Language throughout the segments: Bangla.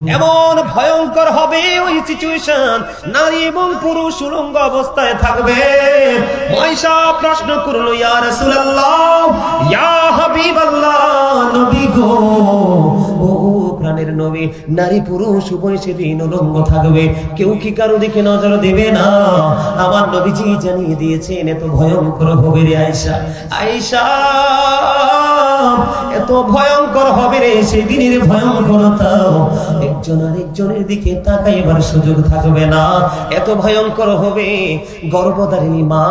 এমন ভয়ঙ্কর হবে ওই সিচুয়েশন, নারী এবং পুরুষ উলঙ্গ অবস্থায় থাকবে। ময়সা প্রশ্ন করলো, ইয়া রাসূলুল্লাহ, ইয়া হাবিবাল্লাহ, নবী গো, ও প্রাণের নবী, নারী পুরুষ উভয় সেদিন উলঙ্গ থাকবে, কেউ কি কারো দিকে নজর দেবে না? আমার নবীজি জানিয়ে দিয়েছেন এত ভয়ঙ্কর হবে রে আয়েশা। আয়েশা, এত ভয়ঙ্কর হবে রে সেদিনের ভয়ঙ্করতা, একজন আরেকজনের দিকে তাকাইবার সুযোগ থাকবে না। এত ভয়ঙ্কর হবে, গর্ভধারিণী মা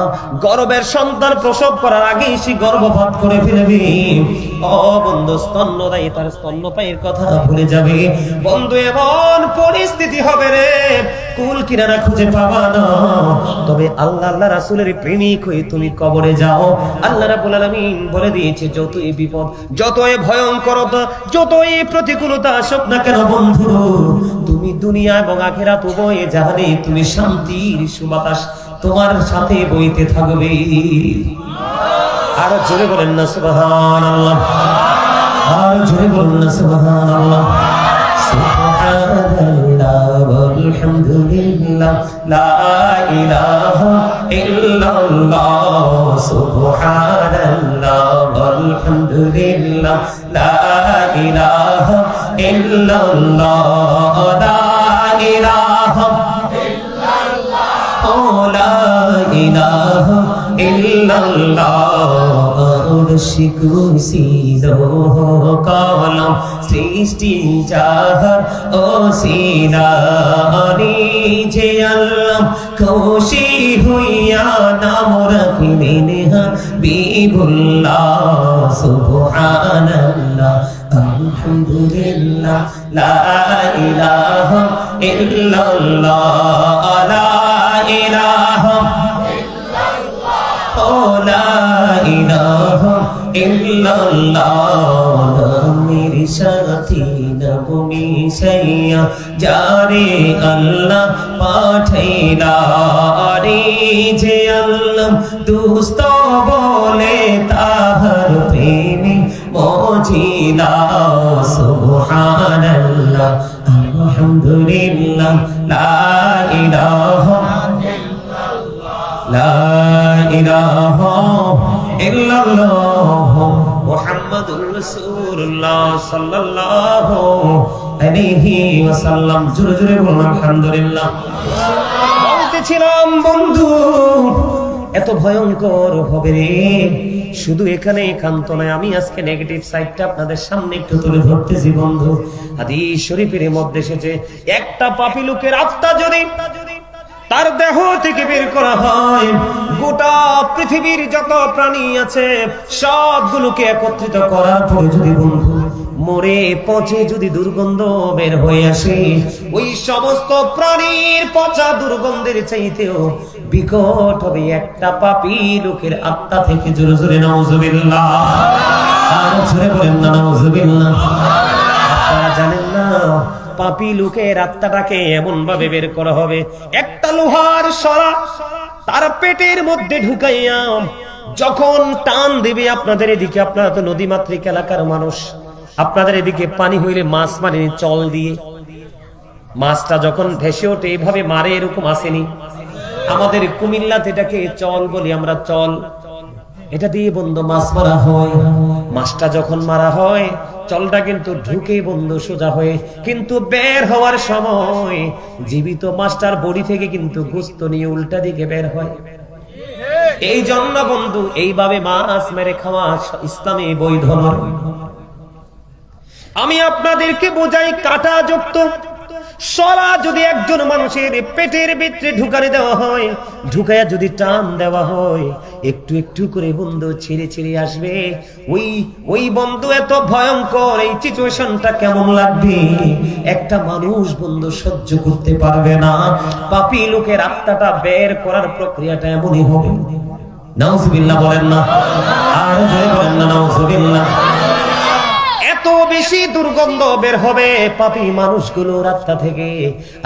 গর্ভের সন্তান প্রসব করার আগেই সে গর্ভপাত করে ফেলবে। ও বন্ধু, স্তন্যদায়ী তার স্তন্যপায়ের কথা ভুলে যাবে। বন্ধু, এমন পরিস্থিতি হবে রে, কুল কিনারা খুঁজে পাবা না। তবে আল্লাহ রাসূলের প্রেমিক হয়ে তুমি কবরে যাও। আল্লাহ রাব্বুল আলামিন বলে দিয়েছে, যতই বিপদ, যতই ভয়ঙ্করতা, যতই প্রতিকূলতা আসুক না কেন বন্ধু, তুমি দুনিয়া এবং আখিরাত উভয়ে জাহানে তুমি শান্তির সুবাতাস তোমার সাথে বইতে থাকবে। আর জোরে বলেন না সুবহানাল্লাহ, আর জোরে বলেন না সুবহানাল্লাহ। সুবহানাল্লাহ ওয়ালহামদুলিল্লাহ, লা ইলাহা ইল্লাল্লাহ, সুবহানাল্লাহ ওয়ালহামদুলিল্লাহ, লা ইলাহা ইল্লাল্লাহ, লা ইলাহা ইল্লাল্লাহ, লা ইলাহা ইল্লাল্লাহ। আরশি কুরসি লৌহ কলম সৃষ্টি যাহার ওসিলানি, যে আল্লাহ খুশি হইয়া নাম রাখিলেন হাবিবুল্লাহ। সুবহানাল্লাহ আলহামদুলিল্লাহ, লা ইলাহা ইল্লাল্লাহ, লা ইলাহা লা ইলাহা ইল্লাল্লাহ। মেরে সাথী নবী সাইয়া যারে আল্লাহ পাঠাইলা রে, যে আল্লাহ দুস্ত বলে তাহার প্রেমে মজিলা। সুবহানাল্লাহ আলহামদুলিল্লাহ, লা ইলাহা লা ইলাহা ইল্লাল্লাহ মুহাম্মাদুর রাসূলুল্লাহ সাল্লাল্লাহু আলাইহি ওয়াসাল্লাম। জোরে জোরে বলুন আলহামদুলিল্লাহ। বলতেছিলাম বন্ধু, এত ভয়ঙ্কর হবে রে, শুধু এখানে একান্ত নয়, আমি আজকে নেগেটিভ সাইডটা আপনাদের সামনে একটু তুলে ধরতেছি বন্ধু। হাদিস শরীফের মধ্যে এসেছে, একটা পাপী লোকের আত্মা যদি তার দেহ থেকে বের করা হয়, গোটা পৃথিবীর যত প্রাণী আছে সবগুলোকে একত্রিত করার পরে যদি বন্ধু মরে পচে যদি দুর্গন্ধ বের হয়ে আসে, ওই সমস্ত প্রাণীর পচা দুর্গন্ধের চাইতেও বিকট হবে একটা পাপী লোকের আত্মা থেকে। জোরে জোরে নাউজুবিল্লাহ, আর জোরে বলেন না নাউজুবিল্লাহ। আপনারা জানেন না, পাপী লোকের আত্মাটাকে এমন ভাবে বের করা হবে, একটা লোহার সরা তার পেটের মধ্যে ঢুকাইয়া যখন টান দিবে, আপনাদের এদিকে, আপনারা তো নদী মাতৃক এলাকার মানুষ, আপনাদের এদিকে পানি হইলে মাছ মারে চল দিয়ে, মাছটা যখন ভেসে ওঠে এইভাবে মারে, এরকম আসেনি? আমাদের কুমিল্লাতে এটাকে চল বলি আমরা, চল। এটা দিয়ে বন্ধু মাছ মারা হয়। মাছটা যখন মারা হয়, চলটা কিন্তু ঢুকে বন্ধু সোজা হয়ে, কিন্তু বের হওয়ার সময় জীবিত মাছটার বডি থেকে কিন্তু গোস্ত নিয়ে উল্টা দিকে বের হয়। এই জন্য বন্ধু এইভাবে মাছ মেরে খাওয়া ইসলামে বৈধ নয়। আমি আপনাদেরকে বোঝাই, কাঁটা যুক্ত সরা যদি একজন মানুষের পেটের ভিতরে ঢুকারে দেওয়া হয়, ঢুকায়া যদি টান দেওয়া হয়, একটু একটু করে বন্ধু ছেড়ে ছেড়ে আসবে। ওই বন্ধু এত ভয়ঙ্কর, এই সিচুয়েশনটা কেমন লাগবে একটা মানুষ বন্ধু সহ্য করতে পারবে না। পাপী লোকের আত্মাটা বের করার প্রক্রিয়াটা এমনই হবে। নাউজুবিল্লাহ বলেন না, আর জোরে বলেন না নাউজুবিল্লাহ। এত বেশি দুর্গন্ধ বের হবে পাপী মানুষগুলোর আত্মা থেকে।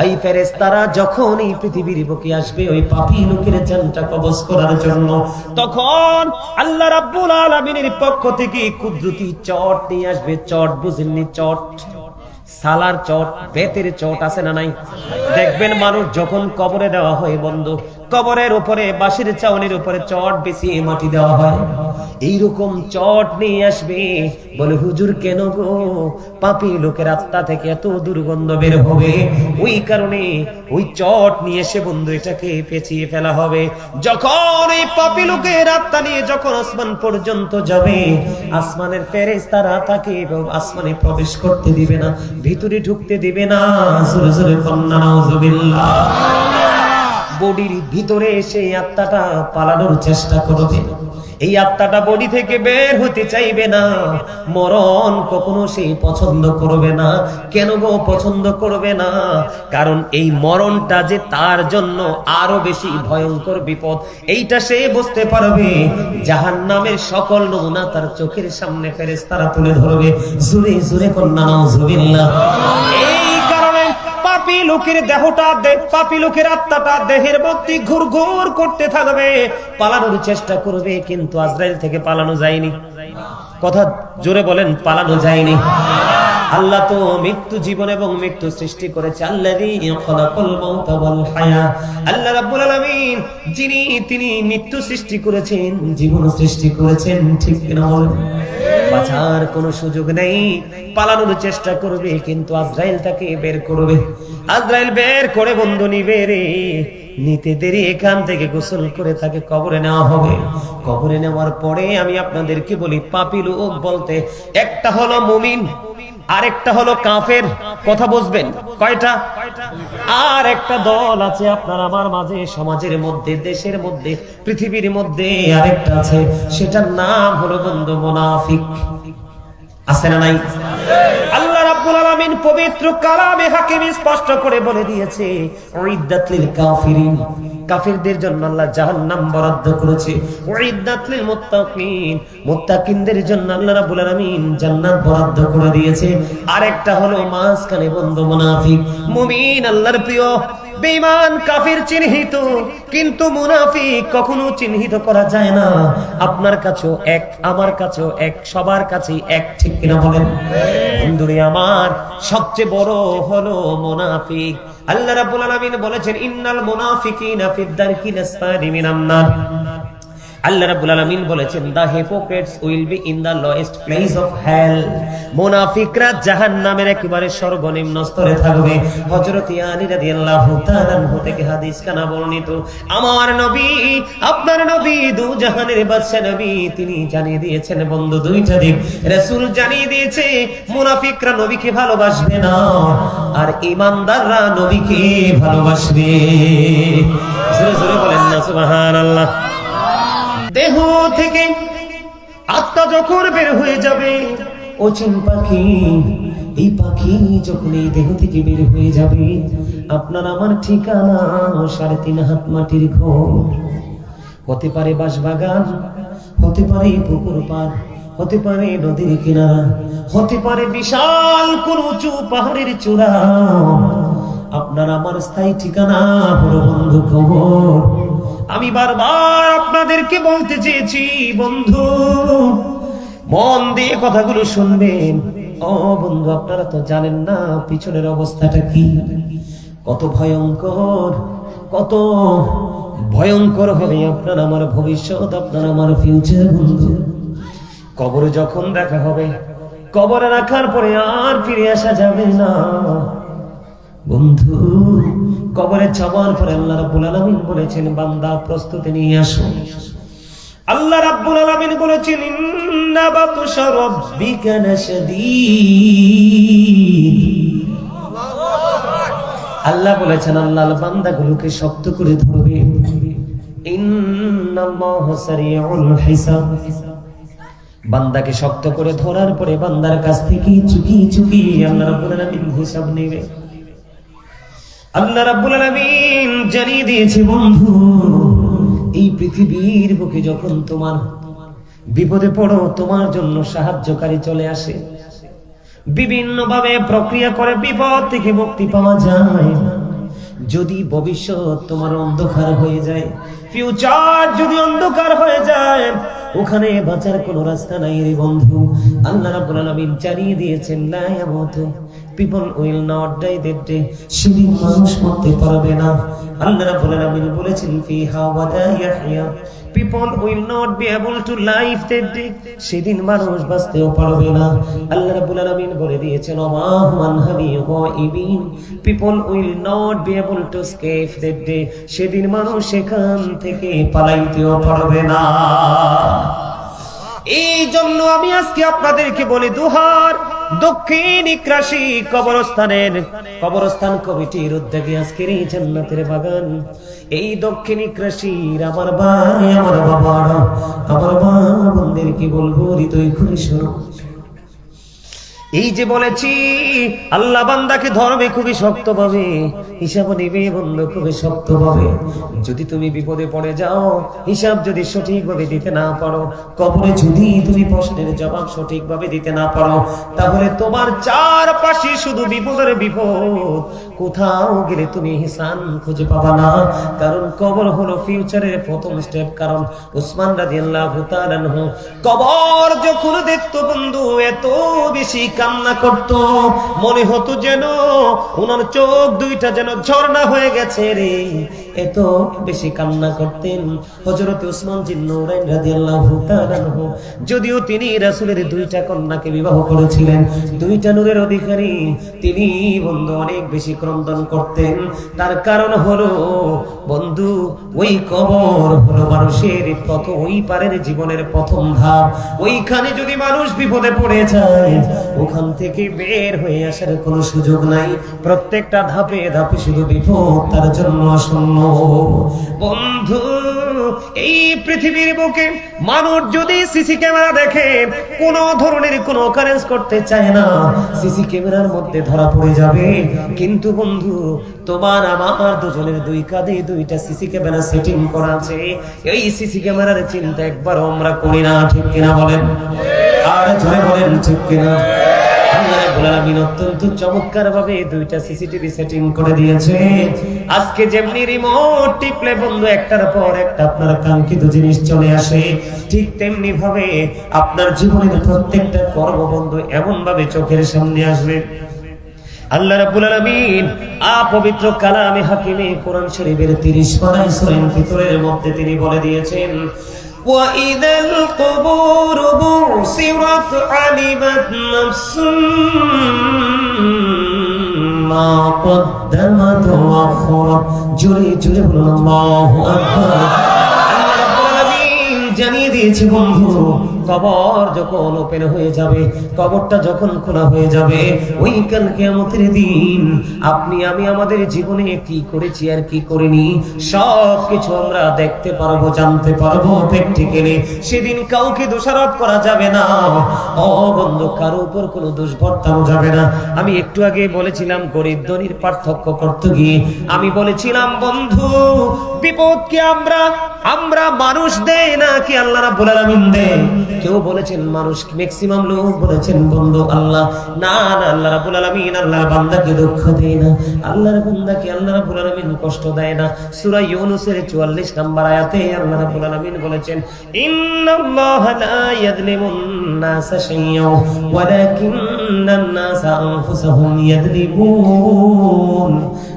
এই ফেরেশতারা যখন এই পৃথিবীর বুকে আসবে ওই পাপী লোকের জানটা কবজ করার জন্য, তখন আল্লাহ রাব্বুল আলামিনের পক্ষ থেকে কুদরতি চট নিয়ে আসবে। চট বুঝেননি? চট সালার চট, বেতের চট আছে না নাই? দেখবেন মানুষ যখন কবরে দেওয়া হয় বন্ধু, কবরের উপরে বাঁশের চাউনির উপরে চট বিছিয়ে মাটি দেওয়া হয়। এইরকম চট নিয়ে আসবে, বলে হুজুর কেন গো? পাপী লোকের আত্মা থেকে এত দুর্গন্ধ বের হবে, ওই কারণে ওই চট নিয়ে এসে বন্ধু এটাকে পেঁচিয়ে ফেলা হবে। যখন এই পাপী লোকের আত্মা নিয়ে যখন আসমান পর্যন্ত যাবে, আসমানের ফেরেশতারা তাকে আসমানে প্রবেশ করতে দিবে না, ভিতরে ঢুকতে দিবে না। জোরে জোরে কন্যা নাউজুবিল্লাহ। বডির ভিতরে সেই আত্মাটা পালানোর চেষ্টা করবে, এই আত্মাটা বডি থেকে বের হতে চাইবে না। মরণ কখনো সেই পছন্দ করবে না। কেন গো পছন্দ করবে না? কারণ এই মরণটা যে তার জন্য আরো বেশি ভয়ঙ্কর বিপদ, এইটা সে বুঝতে পারবে। জাহান্নামের সকল নমুনা তার চোখের সামনে ফেরেশতারা তুলে ধরবে। জোরে জোরে কন্যা নাউজুবিল্লাহ। পাপী লোকের দেহটা, পাপী লোকের আত্মাটা দেহের মধ্যে ঘুরঘুর করতে থাকবে, পালানোর চেষ্টা করবে, কিন্তু আজরাইল থেকে পালানো যায়নি। কথা জোরে বলেন, পালানো যায়নি। আল্লাহ তো মৃত্যু, জীবন এবং মৃত্যু সৃষ্টি করেছে। আল্লাযী খালাকাল মাউতা ওয়াল হায়া, আল্লাহ রাব্বুল আলামিন যিনি, তিনি মৃত্যু সৃষ্টি করেছেন, জীবন সৃষ্টি করেছেন। ঠিক কিনা বলেন? বাঁচার কোনো সুযোগ নেই, পালানোর চেষ্টা করবে, কিন্তু আজরাইল তাকে বের করবে। আজরাইল বের করে বন্ধু নিবে রে, নিতে দেরি এখান থেকে গোসল করে তাকে কবরে নেওয়া হবে। কবরে নেওয়ার পরে আমি আপনাদেরকে বলি, পাপী লোক বলতে একটা হলো মুমিন, আরেকটা হলো কাফের। কথা বুঝবেন? কয়টা? আর একটা দল আছে আপনার আমার মাঝে, সমাজের মধ্যে, দেশের মধ্যে, পৃথিবীর মধ্যে আরেকটা আছে, সেটার নাম হলো বন্ধু মুনাফিক। আছে না নাই? আল্লাহ রাব্বুল আলামিন পবিত্র কালামে হাকিম স্পষ্ট করে বলে দিয়েছে, উইদ্দাত লিল কাফিরিন, কাফিরদের জন্য আল্লাহ জাহান্নাম বরাদ্দ করেছে। উইদ্দাত লিল মুত্তাকিন, মুত্তাকিনদের জন্য আল্লাহ রাব্বুল আলামিন জান্নাত বরাদ্দ করে দিয়েছে। আরেকটা হলো মাঝখানে বন্ধু মুনাফিক। মুমিন আল্লাহর প্রিয়, বেঈমান কাফির চিহ্নিত, কিন্তু মুনাফিক কখনো চিহ্নিত করা যায় না। আপনার কাছেও এক, আমার কাছেও এক, সবার কাছেই এক। ঠিক কিনা বলেন? বন্ধুরে আমার, সবচেয়ে বড় হলো মুনাফিক। আল্লাহ রাব্বুল আলামিন বলেছেন, ইন্নাল মুনাফিকিনা ফিদ দারকিল আসফালি মিনান নার। আল্লাহ রাব্বুল আলামিন বলেছেন, the hypocrites will be in the lowest place of hell। মুনাফিকরা জাহান্নামের একেবারে সর্বনিম্ন স্তরে থাকবে। হযরত আলী রাদিয়াল্লাহু তাআলা আনহু থেকে হাদিস কানা বর্ণিত, আমার নবী, আপনার নবী, দু জাহানের বাদশা নবী, তিনি জানিয়ে দিয়েছেন বন্ধু দুইটা দিক। রাসূল জানিয়ে দিয়েছে, মুনাফিকরা নবীকে ভালোবাসবে না, আর ঈমানদাররা নবীকে ভালোবাসবে। জোরে জোরে বলেন না সুবহানাল্লাহ। দেহ থেকে আত্মা যখন বের হয়ে যাবে, অচিন পাখি, এই পাখি যখন এই দেহ থেকে বের হয়ে যাবে, আপনার আমার ঠিকানা 3.5 হাত মাটির ঘর। হতে পারে বাঁশবাগান, হতে পারে পুকুর পাড়, হতে পারে নদীর কিনারা, হতে পারে বিশাল কোন উঁচু পাহাড়ের চূড়া। আপনার আমার স্থায়ী ঠিকানা হলো বন্ধু কবর। আমি বারবার আপনাদেরকে বলতে চেয়েছি বন্ধু, মন দিয়ে কথাগুলো শুনবেন। ও বন্ধু, আপনারা তো জানেন না পিছনের অবস্থাটা কি, কত ভয়ঙ্কর, কত ভয়ঙ্কর হবে আপনার আমার ভবিষ্যৎ, আপনার আমার ফিউচার। বন্ধু, কবরে যখন দেখা হবে, কবরে রাখার পরে আর ফিরে আসা যাবে না। বন্ধু, কবরে যাওয়ার পরে আল্লাহ রাব্বুল আলামিন বলেছেন, বান্দা প্রস্তুতি নিয়ে আসো। আল্লাহ রাব্বুল আলামিন বলেছেন, ইন্না বাতুশা রাব্বিকা লাশাদীদ। আল্লাহ বলেছেন, আল্লাহ বান্দাগুলোকে শক্ত করে ধরবে। ইন্নাল্লাহা সারিউল হিসাব। বান্দাকে শক্ত করে ধরার পরে বান্দার কাছ থেকে চুকি চুকি আল্লাহ রাব্বুল আলামিন হিসাব নেবে। আল্লাহ রাব্বুল আলামিন জানিয়ে দিয়েছে, বন্ধু, এই পৃথিবীর বুকে যখন তোমার বিপদে পড়ো, তোমার জন্য সাহায্যকারী চলে আসে, বিভিন্ন ভাবে প্রক্রিয়া করে বিপদ থেকে মুক্তি পাওয়া যায়। যদি ভবিষ্যৎ তোমার অন্ধকার হয়ে যায়, ফিউচার যদি অন্ধকার হয়ে যায়, ওখানে বাঁচার কোনো রাস্তা নাই রে বন্ধু। আল্লাহ রাব্বুল আলামিন জানিয়ে দিয়েছেন লা ইয়ামুতু, people will not die that day, সেদিন মানুষ মরতে পারবে না। আল্লাহ রাব্বুল আলামিন বলেছেন ফিহা ওয়া লা ইয়াহইয়া, people will not be able to live that day, সেদিন মানুষ বাঁচতেও পারবে না। আল্লাহ রাব্বুল আলামিন বলে দিয়েছেন ওমা human গায়বিন, people will not be able to escape that day, সেদিন মানুষ সেখান থেকে পালাইতেও পারবে না। এই জন্য আমি আজকে আপনাদেরকে বলি দুহার দক্ষিণ ইকরাশি কবরস্থান কমিটির উদ্যোগে আজকের এই জান্নাতের বাগান, এই দক্ষিণ ইকরাশির আমার ভাই, আমার বাবা, আমার মা বোনদেরকে বলবো হৃদয় খুলে শোনো। এই যে বলেছি আল্লাহ বান্দাকে ধরবে খুবই শক্তভাবে, হিসাব নিবে বন্ধু খুবই শক্তভাবে। যদি তুমি বিপদে পড়ে যাও, হিসাব যদি সঠিকভাবে দিতে না পারো, কবরে যদি তুমি প্রশ্নের জবাব সঠিকভাবে দিতে না পারো, তাহলে তোমার চারপাশে শুধু বিপদের বিপদ, কোথাও গেলে তুমি হিসান খুঁজে পাবা না। কারণ কবর হলো ফিউচারের প্রথম স্টেপ। কারণ উসমান রাদিয়াল্লাহু তাআলা আনহু কবর যখন দেখতো বন্ধু এত বেশি কান্না করত, মনে হতো যেন ওনার চোখ দুইটা যেন ঝর্ণা হয়ে গেছে রে, এত বেশি কান্না করতেন হযরত উসমান জিন্নুরাইন রাদিয়াল্লাহু তাআলা আনহু। যদিও তিনি রাসূলের দুইটা কন্যাকে বিবাহ করেছিলেন, দুইটা নূরের অধিকারী, তিনি বন্ধু অনেক বেশি ক্রন্দন করতেন। তার কারণ হলো বন্ধু ওই কবর হলো মানুষের প্রথম, ওই পারের জীবনের প্রথম ধাপ। ওইখানে যদি মানুষ বিপদে পড়ে যায়, ওখান থেকে বের হয়ে আসার কোনো সুযোগ নাই। প্রত্যেকটা ধাপে ধাপে শুধু বিপদ তার জন্য আসন্ন। বন্ধু এই পৃথিবীর বুকে মানুষ যদি সিসি ক্যামেরা দেখে, কোন ধরনের কোনো অকারেন্স করতে চায় না, সিসি ক্যামেরার মধ্যে ধরা পড়ে যাবে। কিন্তু বন্ধু তোমার আমার দুজনের দুই কাঁধে দুইটা সিসি ক্যামেরা সেটিং করা আছে। এই সিসি ক্যামেরার চিন্তা একবার আমরা করি না, ঠিক কিনা বলেন? আর জোরে বলেন ঠিক কিনা? আল্লাহ রাব্বুল আলামিন অত্যন্ত চমৎকার ভাবে দুইটা সিসিটিভি সেটিং করে দিয়েছে। আজকে যেমনি রিমোট টিপলে বন্ধু একটার পর একটা আপনার কাঙ্ক্ষিত জিনিস চলে আসে, ঠিক তেমনি ভাবে আপনার জীবনের প্রত্যেকটা কর্ম বন্ধু এমন ভাবে চোখের সামনে আসবে। আল্লাহ রাব্বুল আলামিন পবিত্র কালামে হাকিমে কোরআন শরীফের 30 পারায় সূরা ফিতরের মধ্যে তিনি বলে দিয়েছেন وَإِذَا الْقُبُورُ بُعْثِرَتْ عَلِمَتْ نَفْسٌ مَا قَدَّمَتْ وَأَخَّرَتْ। জোরে জোরে বলুন আল্লাহু আকবার। আল্লাহ রাব্বুল আলামিন জানিয়ে দিয়েছে বন্ধু, কবর যখন ওপেন হয়ে যাবে, কবরটা যখন খোলা হয়ে যাবে, ওই কাল কিয়ামতের দিন আপনি আমি আমাদের জীবনে কি করেছি আর কি করিনি সব কিছু আমরা দেখতে পারবো, জানতে পারবো প্র্যাকটিক্যালি। সেদিন কাউকে দোষারোপ করা যাবে না, ও বন্ধু কারো উপর কোনো দোষ বর্তানো যাবে না। আমি একটু আগে বলেছিলাম গরিব ধনীর পার্থক্য করতে গিয়ে আমি বলেছিলাম বন্ধু বিপদকে আমরা মানুষ দেয় না কি আল্লাহ রাব্বুল আলামিন দেয়? কেউ বলেছেন মানুষ, ম্যাক্সিমাম লোক বলেছেন বন্ধু আল্লাহ। না না, আল্লাহ রাব্বুল আলামিন আল্লাহর বান্দাকে দুঃখ দেয় না, আল্লাহর বান্দাকে আল্লাহ রাব্বুল আলামিন কষ্ট দেয় না। সূরা ইউনূসের 44 নম্বর আয়াতে আল্লাহ রাব্বুল আলামিন বলেছেন ইন্নাল্লাহা লা ইয়াযলিমুন নাসা শাইয়্যান ওয়ালাকিন্নান নাসা আনফুসাহুম ইয়াযলিমুন।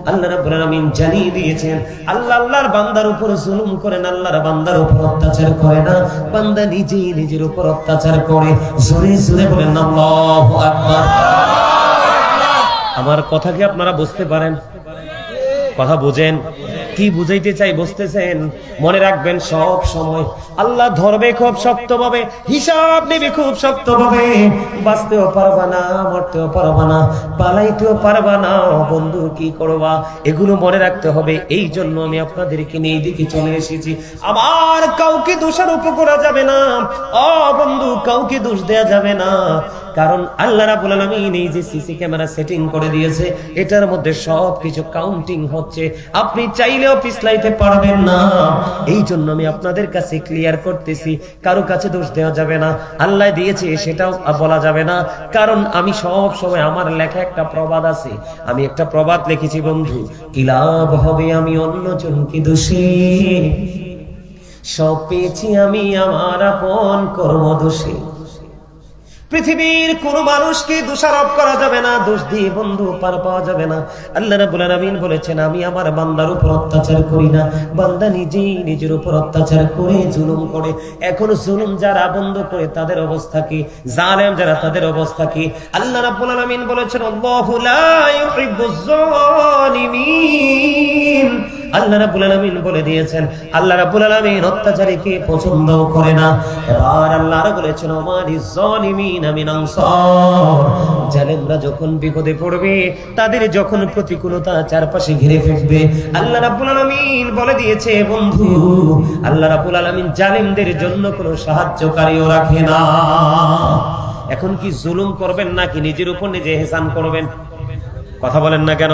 আল্লাহ রাব্বুল আলামিন জানিয়ে দিয়েছেন আল্লাহ আল্লাহর বান্দার উপর জুলুম করে না, আল্লাহর বান্দার উপর অত্যাচার করে না, বান্দা নিজেই নিজের উপর অত্যাচার করে। জোরে জোরে বলেন আল্লাহু আকবার। আমার কথা কি আপনারা বুঝতে পারেন? কথা বুঝেন? কি বুঝাইতে চাই বুঝতেছেন? মনে রাখবেন সব সময় আল্লাহ ধরবে খুব শক্তভাবে, হিসাব নেবে খুব শক্তভাবে। বাঁচতেও পারবা না, মরতেও পারবা না, পালাইতেও পারবা না। বন্ধু কি করবা এগুলো মনে রাখতে হবে। এই জন্য আমি আপনাদেরকে নিয়ে এইদিকে চলে এসেছি। আমার কাউকে দোষারোপ করা যাবে না, ও বন্ধু কাউকে দোষ দেয়া যাবে না। কারণ আল্লাহ রাব্বুল আলামিন এই যে সিসি ক্যামেরা সেটিং করে দিয়েছে, এটার মধ্যে সবকিছু কাউন্টিং হচ্ছে। আপনি চাইলেও পিছলাইতে পারবেন না। এই জন্য আমি আপনাদের কাছে ক্লিয়ার করতেছি, কারো কাছে দোষ দেওয়া যাবে না। আল্লাহ দিয়েছে সেটাও বলা যাবে না। কারণ আমি সব সময় আমার লেখা একটা প্রবাদ আছে, আমি একটা প্রবাদ লিখেছি বন্ধু, কি লাভ হবে আমি অন্যজনকে দোষে সব পেয়েছি আমি আমার আপন কর্মদোষে। পৃথিবীর কোন মানুষকে দোষারোপ করা যাবে না, দোষ দিয়ে বন্ধু পার পাওয়া যাবে না। আল্লাহ রাব্বুল আলামিন বলেছেন, আমি আমার বান্দার উপর অত্যাচার করি না, বান্দা নিজেই নিজের উপর অত্যাচার করে জুলুম করে। এখন জুলুম যারা বন্ধ করে তাদের অবস্থা কি, জালেম যারা তাদের অবস্থা কি? আল্লাহ রাব্বুল আলামিন বলেছেন, আল্লাহু লা ইউহিব্বুজ জালিমিন। আল্লাহ রাব্বুল আলামিন বলে দিয়েছেন, আল্লাহ রাব্বুল আলামিন অত্যাচারীকে পছন্দ করে না। এবার আল্লাহ বলেছেন, আমারিজ জালিমিনা মিন আনসার। জালেমরা যখন বিপদে পড়বে, তাদের যখন প্রতিকূলতা চারপাশে ঘিরে ফেলবে, আল্লাহ রাব্বুল আলামিন বলে দিয়েছে বন্ধু, আল্লাহ রাব্বুল আলামিন জালিমদের জন্য কোনো সাহায্যকারীও রাখে না। এখন কি জুলুম করবেন নাকি নিজের উপর নিজে ইহসান করবেন? কথা বলেন না কেন?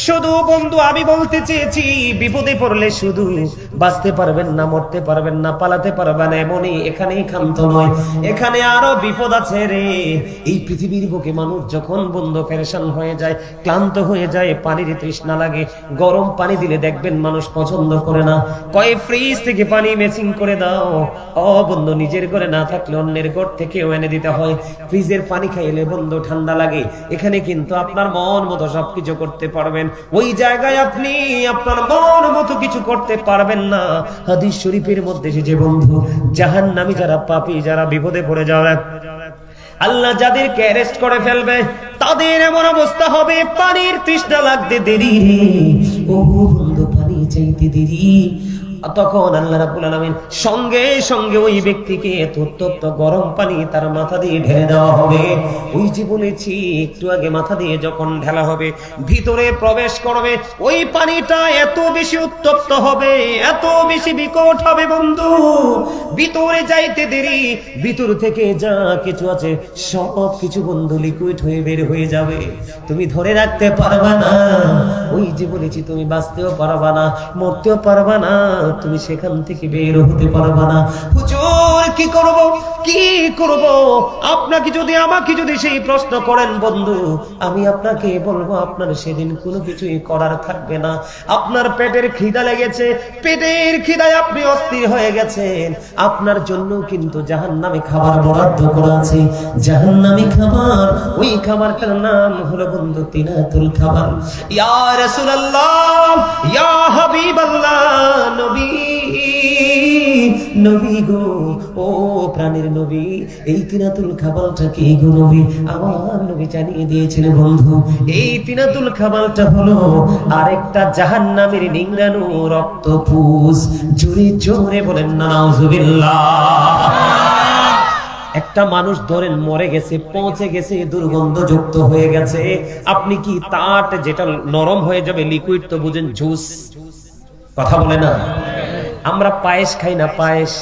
শুধু বন্ধু আমি বলতে চেয়েছি, বিপদে পড়লে শুধু বাঁচতে পারবেন না, মরতে পারবেন না, পালাতে পারবেন না এমনই এখানেই ক্ষান্ত নয়, এখানে আরো বিপদ আছে রে। এই পৃথিবীর বুকে মানুষ যখন বন্ধু পেরেশান হয়ে যায়, ক্লান্ত হয়ে যায়, পানির তৃষ্ণা লাগে, গরম পানি দিলে দেখবেন মানুষ পছন্দ করে না, কয় ফ্রিজ থেকে পানি মেশিং করে দাও। ও বন্ধু, নিজের ঘরে না থাকলে অন্যের ঘর থেকেও এনে দিতে হয়। ফ্রিজের পানি খাইলে বন্ধু ঠান্ডা লাগে। এখানে কিন্তু আপনার মন মতো সবকিছু করতে পারবেন, ওই জায়গায় আপনি আপনার মন মতো কিছু করতে পারবেন না। হাদিস শরীফের মধ্যে এসেছে বন্ধু, জাহান্নামী যারা পাপী, যারা বিপদে পড়ে যাবে, আল্লাহ যাদেরকে অ্যারেস্ট করে ফেলবে, তাদের এমন অবস্থা হবে, পানির তৃষ্ণা লাগতে দেরি, ও বন্ধু পানি চাইতে দেরি, তখন আল্লাহ রাব্বুল আলামিন সঙ্গে সঙ্গে ওই ব্যক্তিকে তপ্ত গরম পানি তার মাথা দিয়ে ঢেলে দেওয়া হবে। ওই যে বলেছি একটু আগে, মাথা দিয়ে যখন ঢেলা হবে, ভিতরে প্রবেশ করবে, ওই পানিটা এত বেশি উত্তপ্ত হবে, এত বেশি বিকট হবে বন্ধু, ভিতরে যাইতে দেরি, ভিতর থেকে যা কিছু আছে সব কিছু বন্ধু লিকুইড হয়ে বের হয়ে যাবে, তুমি ধরে রাখতে পারবা না। ওই যে বলেছি তুমি বাঁচতেও পারবা না, মরতেও পারবা না, তুমি সেখান থেকে বের হতে পারবা না। হুজুর কি করব, কি করব? আপনাকে যদি আমাকে যদি সেই প্রশ্ন করেন বন্ধু, আমি আপনাকে বলবো, আপনার সেদিন কোনো কিছুই করার থাকবে না। আপনার পেটের খিদা লেগেছে, পেটের খিদায় আপনি অস্থির হয়ে গেছেন, আপনার জন্য কিন্তু জাহান্নামে খাবার বরাদ্দ করা আছে, জাহান্নামী খাবার। ওই খাবারটার নাম হলো বন্ধু তিনাতুল খাবার। ইয়া রাসূলুল্লাহ, ইয়া হাবিবাল্লাহ, নবী, নবী গো, ও প্রাণের নবী, এই তিনাতুল খাবারটা কি গো নবী? আমার নবী জানিয়ে দিয়েছেন বন্ধু, এই তিনাতুল খাবারটা হলো আরেকটা জাহান্নামের নিংড়ানো রক্তপুষ। জোরে জোরে বলেন না নাউজুবিল্লাহ। একটা মানুষ ধরেন মরে গেছে, পৌঁছে গেছে, দুর্গন্ধযুক্ত হয়ে গেছে, আপনি কি তার যেটা নরম হয়ে যাবে লিকুইড তো বুঝেন, জুস, কথা বলে না? আমরা পায়েস খাই না, পায়েস,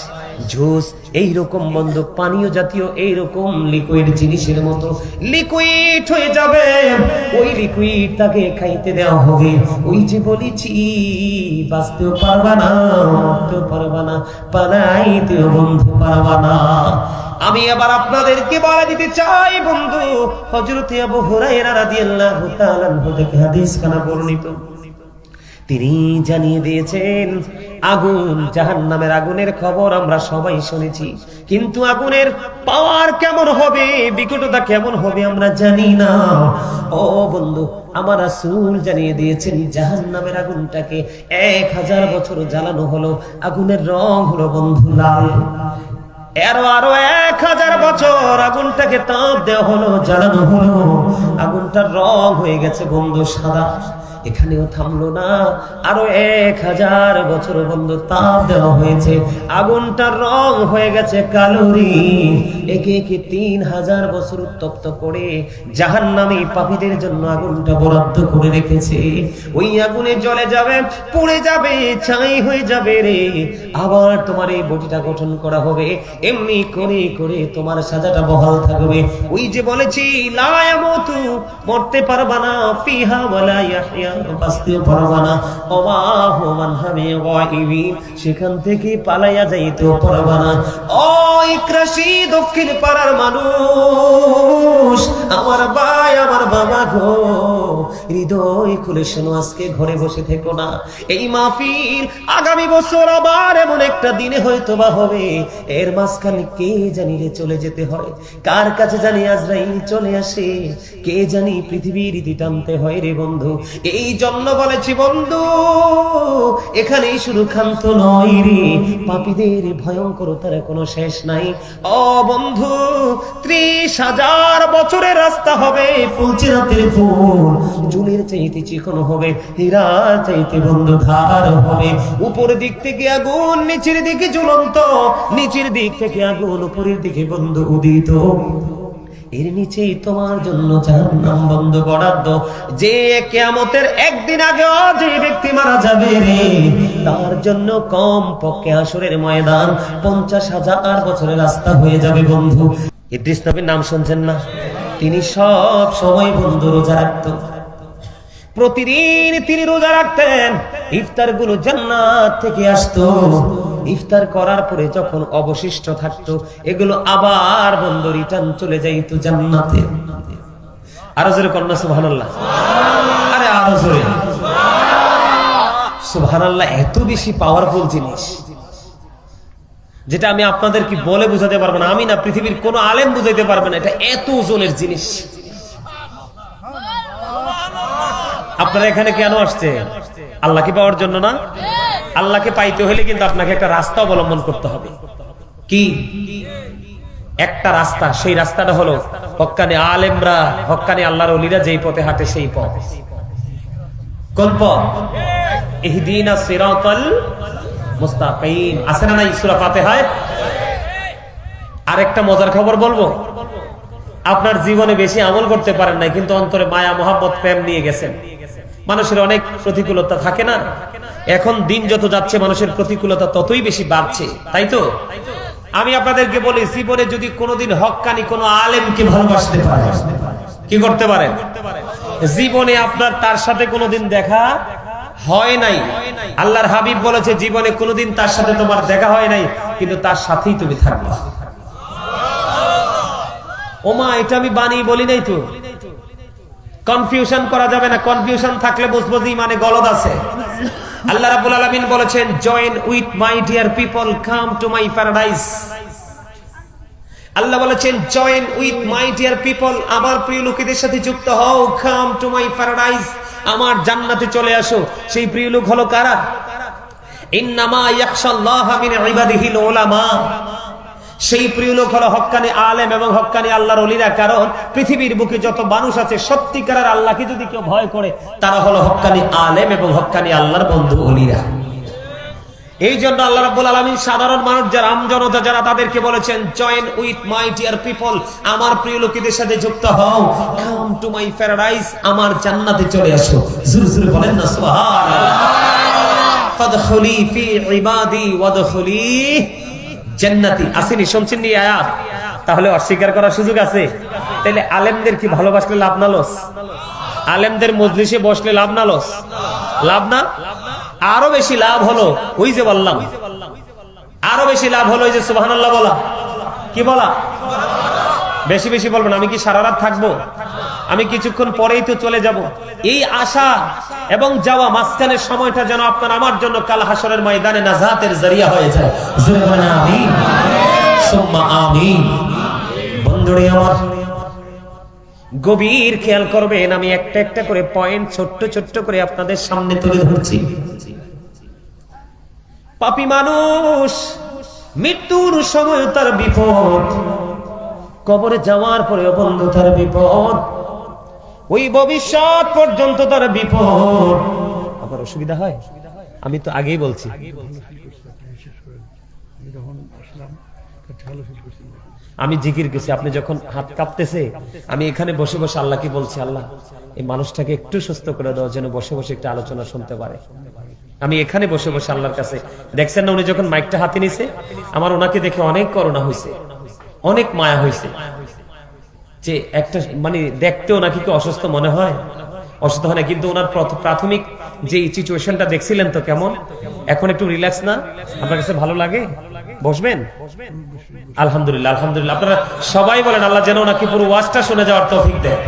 জুস, এইরকম বন্ধু পানীয় জাতীয় এইরকম লিকুইড জিনিসের মতো লিকুইড হয়ে যাবে, ওই লিকুইড তাকে খাইতে দেওয়া হবে। ওই যে বলেছি বাঁচতেও পারবা না, মরতেও পারবা না, পালাইতেও বন্ধু পারবা না। আমি আবার আপনাদেরকে বলে দিতে চাই বন্ধু, হযরত আবু হুরায়রা রাদিয়াল্লাহু তাআলা আনহু থেকে হাদিস খানা বর্ণিত, তিনি জানিয়ে দিয়েছেন আগুন, জাহান্নামের আগুনের খবর আমরা সবাই শুনেছি, কিন্তু আগুনের পাওয়ার কেমন হবে, বিকটতা কেমন হবে আমরা জানি না। ও বন্ধু, আমার রাসূল জানিয়ে দিয়েছেন জাহান্নামের আগুনটাকে 1000 বছর জ্বালানো হলো, আগুনের রং হলো বন্ধু লাল। আরো 1000 বছর আগুনটাকে তাপ দেওয়া হলো, জ্বালানো হলো, আগুনটার রং হয়ে গেছে বন্ধু সাদা। এখানেও থামলো না, আরো 1000 বছর বন্ধু তাপ দেওয়া হয়েছে, আগুনটার রং হয়ে গেছে কালোরি। একে একে 3000 বছর উত্তপ্ত করে জাহান্নামী পাপীদের জন্য আগুনটা বরাদ্দ করে রেখেছে। ওই আগুনে জ্বলে যাবে, পুড়ে যাবে, ছাই হয়ে যাবে রে, আবার তোমার এই বডিটা গঠন করা হবে, এমনি করে করে তোমার সাজাটা বহাল থাকবে। ওই যে বলেছি লা ইয়ামুতু, মরতে পারবা না, ফিহা ওয়ালা ইয়াহইয়া, বাঁচতেও পারবা না। ওমা হুমান হামি গায়বিন, সেখান থেকে পালাইয়া যাইতেও পারবা না। ও ইকরাশি দক্ষিণ পাড়ার মানুষ, আমার ভাই আমার বাবা গো, হৃদয় খুলে শোনো, আজকে ঘরে বসে থেকো না। এই মাহফিল আগামী বছর আবার এমন একটা দিনে হয়তো বা হবে, এর মাঝখানে কে জানি রে চলে যেতে হয়, কার কাছে জানি আজরাইল চলে আসে, কে জানি পৃথিবীর ইতি টানতে হয় রে বন্ধু। এই জন্য বলেছি বন্ধু, এখানেই শুধু ক্ষান্ত নয় রে, পাপীদের ভয়ঙ্করতার কোনো শেষ নাই। ও বন্ধু, 30,000 বছরের রাস্তা হবে, ফুলচিরাতের ফুল চুলের চাইতে চিকন হবে, হীরা চাইতে বন্ধু ধার হবে। উপরের দিক থেকে আগুন, নিচের দিকে জ্বলন্ত, নিচের দিক থেকে আগুন, উপরের দিকে বন্ধু উদিত। এর নিচেই তোমার জন্য জাহান্নাম বন্ধ বরাদ্দ। যে কিয়ামতের একদিন আগে যে ব্যক্তি মারা যাবে রে, তার জন্য কম পক্ষে হাসরের ময়দান 50,000 বছরের রাস্তা হয়ে যাবে বন্ধু। ইদ্রিস নবীর নাম শুনছেন না? তিনি সব সময় বন্ধু রোজা রাখতেন, প্রতিদিন তিনি রোজা রাখতেন। ইফতার গুলো জান্নাত থেকে আসতো, ইফতার করার পরে যখন অবশিষ্ট থাকতো এগুলো আবার বন্ধু রিটার্ন চলে যাইতো জান্নাতে। আরো জোরে কন্যা সুবহানাল্লাহ, আরে আরো জোরে সুবহানাল্লাহ। এত বেশি পাওয়ারফুল জিনিস যেটা আমি আপনাদেরকে বলে বুঝাতে পারবো না, আমি না পৃথিবীর কোন আলেম বুঝাইতে পারবে না, এটা এত ওজনের জিনিস। আপনারা এখানে কেন আসছে? আল্লাহকে পাওয়ার জন্য না? আল্লাহকে পাইতে হলে কিন্তু আপনাকে একটা রাস্তা অবলম্বন করতে হবে। কি একটা রাস্তা? সেই রাস্তাটা হলো হক্কানি আলেমরা, হক্কানি আল্লাহর ওলিরা যেই পথে হাঁটে সেই পথ। কোন পথ? ইহদিনাস সিরাতাল মুস্তাকিম। আছে না নাই সূরা ফাতিহায়? আরেকটা মজার খবর বলবো, আপনার জীবনে বেশি আমল করতে পারেন নাই, কিন্তু অন্তরে মায়া মোহাব্বত প্রেম নিয়ে গেছেন। মানুষের অনেক প্রতিকূলতা থাকে না, এখন দিন যত যাচ্ছে মানুষের প্রতিকূলতা ততই বেশি বাড়ছে, তাই তো? আমি আপনাদেরকে বলি, জীবনে যদি কোনোদিন হক্কানি কোনো আলেমকে ভালোবাসতে পারেন, কি করতে পারেন? জীবনে আপনার তার সাথে কোনোদিন দেখা হয় নাই, আল্লাহর হাবিব বলেছে জীবনে কোনোদিন তার সাথে তোমার দেখা হয় নাই, কিন্তু তার সাথেই তুমি থাকবা। ওমা, এটা আমি বানিয়ে বলি নাই তো, কনফিউশন করা যাবে না। কনফিউশন থাকলে বুঝবো যে ইমানে গলদ আছে। আল্লাহ রাব্বুল আলামিন বলেছেন, join with my dear people, come to my paradise. Allah বলেছেন, join with my dear people, আমার প্রিয় লোকেদের সাথে যুক্ত হও, কাম টু মাই প্যারাডাইস, আমার জান্নাতে চলে আসো। সেই প্রিয় লোক হলো কারা? ইন্নামা ইয়াখশাল্লাহা মিন ইবাদিহিল উলামা। সেই প্রিয় লোক হলো হক্কানি আলেম এবং হক্কানি আল্লাহর ওলিরা। কারণ পৃথিবীর বুকে যত মানুষ আছে সত্যিকারের আল্লাহকে যদি কেউ ভয় করে, তারা হলো হক্কানি আলেম এবং হক্কানি আল্লাহর বন্ধু ওলিরা। এই জন্য আল্লাহ রাব্বুল আলামিন সাধারণ মানুষ যারা, আমজনতা যারা, তাদেরকে বলেছেন, join with my dear people, আমার প্রিয় লোকেদের সাথে যুক্ত হও, কাম টু মাই প্যারাডাইস, আমার জান্নাতে চলে আসো। জোরে জোরে বলেন না সুবহানাল্লাহ। ফাদখুলি ফি ইবাদি ওয়াদখুলি জান্নাতি। আসেনি? শুনছেন নি আয়াত? তাহলে অস্বীকার করার সুযোগ আছে? তাহলে আলেমদের কি ভালোবাসলে লাভ না লস? আলেমদের মজলিসে বসলে লাভ না লস? লাভ না? আরো বেশি লাভ হলো ওই যে বললাম, আরো বেশি লাভ হলো ওই যে সুবহানাল্লাহ বলা। কি বলা? বেশি বেশি বলবেন। আমি কি সারা রাত থাকবো? আমি কিছুক্ষণ পরেই তো চলে যাব। এই আশা এবং যাওয়া মাঝখানের সময়টা যেন আপনার আমার জন্য কাল হাসরের ময়দানে নাজাতের জরিয়া হয়ে যায়। জোরে বলেন আমিন, সুম্মা আমিন। বন্ধুরে আমার, গভীর খেয়াল করবেন, আমি একটা একটা করে পয়েন্ট ছোট্ট ছোট্ট করে আপনাদের সামনে তুলে ধরছি। পাপী মানুষ মৃত্যুর সময় তার বিপদ, কবরে যাওয়ার পরে বন্ধু তার বিপদ, ওই ভবিষ্যৎ পর্যন্ত তার বিপদ। আবার অসুবিধা হয়? আমি তো আগেই বলছি, আমি জিকির করছি, আপনি যখন হাত কাঁপতেছে, আমি এখানে বসে বসে আল্লাহকে বলছি, আল্লাহ এই মানুষটাকে একটু সুস্থ করে দাও, যেন বসে বসে একটা আলোচনা শুনতে পারে। আমি এখানে বসে বসে আল্লাহর কাছে, দেখছেন না উনি যখন মাইকটা হাতে নিছে, আমার ওনাকে দেখে অনেক করুণা হয়েছে, অনেক মায়া হয়েছে, যে একটা মানে দেখতেও নাকি কি অসুস্থ মনে হয়। অসুস্থ হয় না, কিন্তু ওনার প্রাথমিক যে সিচুয়েশনটা দেখছিলেন তো কেমন, এখন একটু রিল্যাক্স না? আপনার কাছে ভালো লাগে? বসবেন? আলহামদুলিল্লাহ, আলহামদুলিল্লাহ। আপনারা সবাই বলেন আল্লাহ যেন ওনাকে পুরো ওয়াজটা শুনে যাওয়ার তৌফিক দেয়।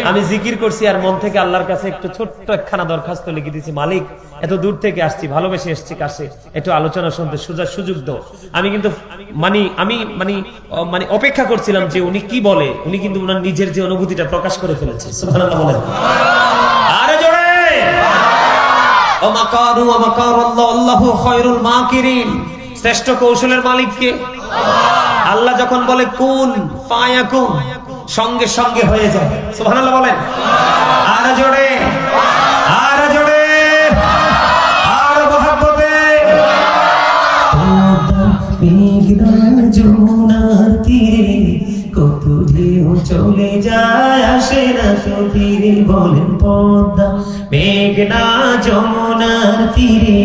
আমি জিকির করছি আর মন থেকে আল্লাহর কাছে একটু ছোট্ট একখানা দরখাস্ত লিখে দিয়েছি, মালিক এত দূর থেকে আসছি, ভালোবেসে এসছি কাছে, একটু আলোচনা শুনতে সুযোগ দাও। আমি কিন্তু মানে অপেক্ষা করছিলাম যে উনি কি বলে। উনি কিন্তু ওনার নিজের যে অনুভূতিটা প্রকাশ করে ফেলেছে। সুবহানাল্লাহ বলেন। আরে জোরে ওমাকারু ওমাকারাল্লাহু আল্লাহু খায়রুল মাকিরিন। শ্রেষ্ঠ কৌশলের মালিক কে? আল্লাহ যখন বলে কুন ফায়াকুন, সঙ্গে সঙ্গে হয়ে যায়। সুবহানাল্লাহ বলেন। আর জোরে, আর জোরে, আর মহব্বতে। মেঘনার যমুনার তীরে কত ঢেউ চলে যায়, আসে না তো ফিরে। বলেন পদ্মা মেঘনা যমুনার তীরে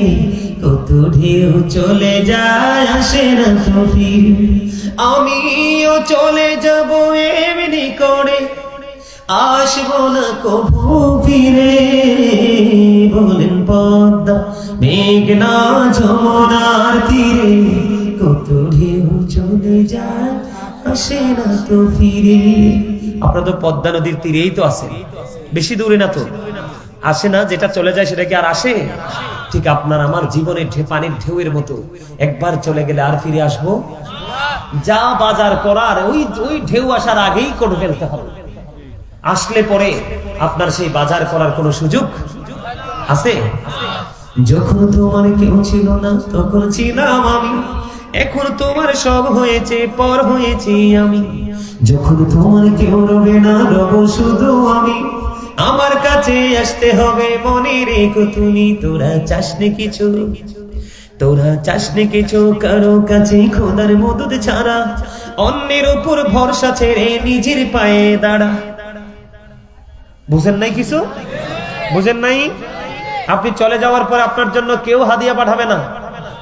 কত ঢেউ চলে যায়, আসে না তো ফিরে। আমিও চলে যাব এমনি করে, আসবো না কবু ফিরে। বলেন পদ্মা মেঘনা যমুনার তীরে কত ঢেউ চলে যায়, আসে না তো ফিরে। আপনারা তো পদ্মা নদীর তীরেই তো আছেন, বেশি দূরে না তো। আসে না, যেটা চলে যায় সেটা কি আর আসে? ঠিক আপনার আমার জীবনের পানির ঢেউয়ের মতো, একবার চলে গেলে আর ফিরে আসবো? যা বাজার করার ওই ঢেউ আসার আগেই করে ফেলতে হবে। আসলে পরে আপনার সেই বাজার করার কোনো সুযোগ আছে? যখন তোমার কেউ ছিল না তখন ছিলাম আমি, এখন তোমার সব হয়েছে, পর হয়েছি আমি। যখন তোমার কেউ রবে না, রব শুধু আমি। আমার কাছে আসতে হবে মনে রেখো তুমি। তোরা চাসনি কিছু, তোরা চাসনি কিছু কারো কাছে খোদার মদদ ছাড়া। অন্যের উপর ভরসা ছেড়ে নিজের পায়ে দাঁড়া। বুঝেন নাই কিছু? বুঝেন নাই? আপনি চলে যাওয়ার পর আপনার জন্য কেউ হাদিয়া পাঠাবে না,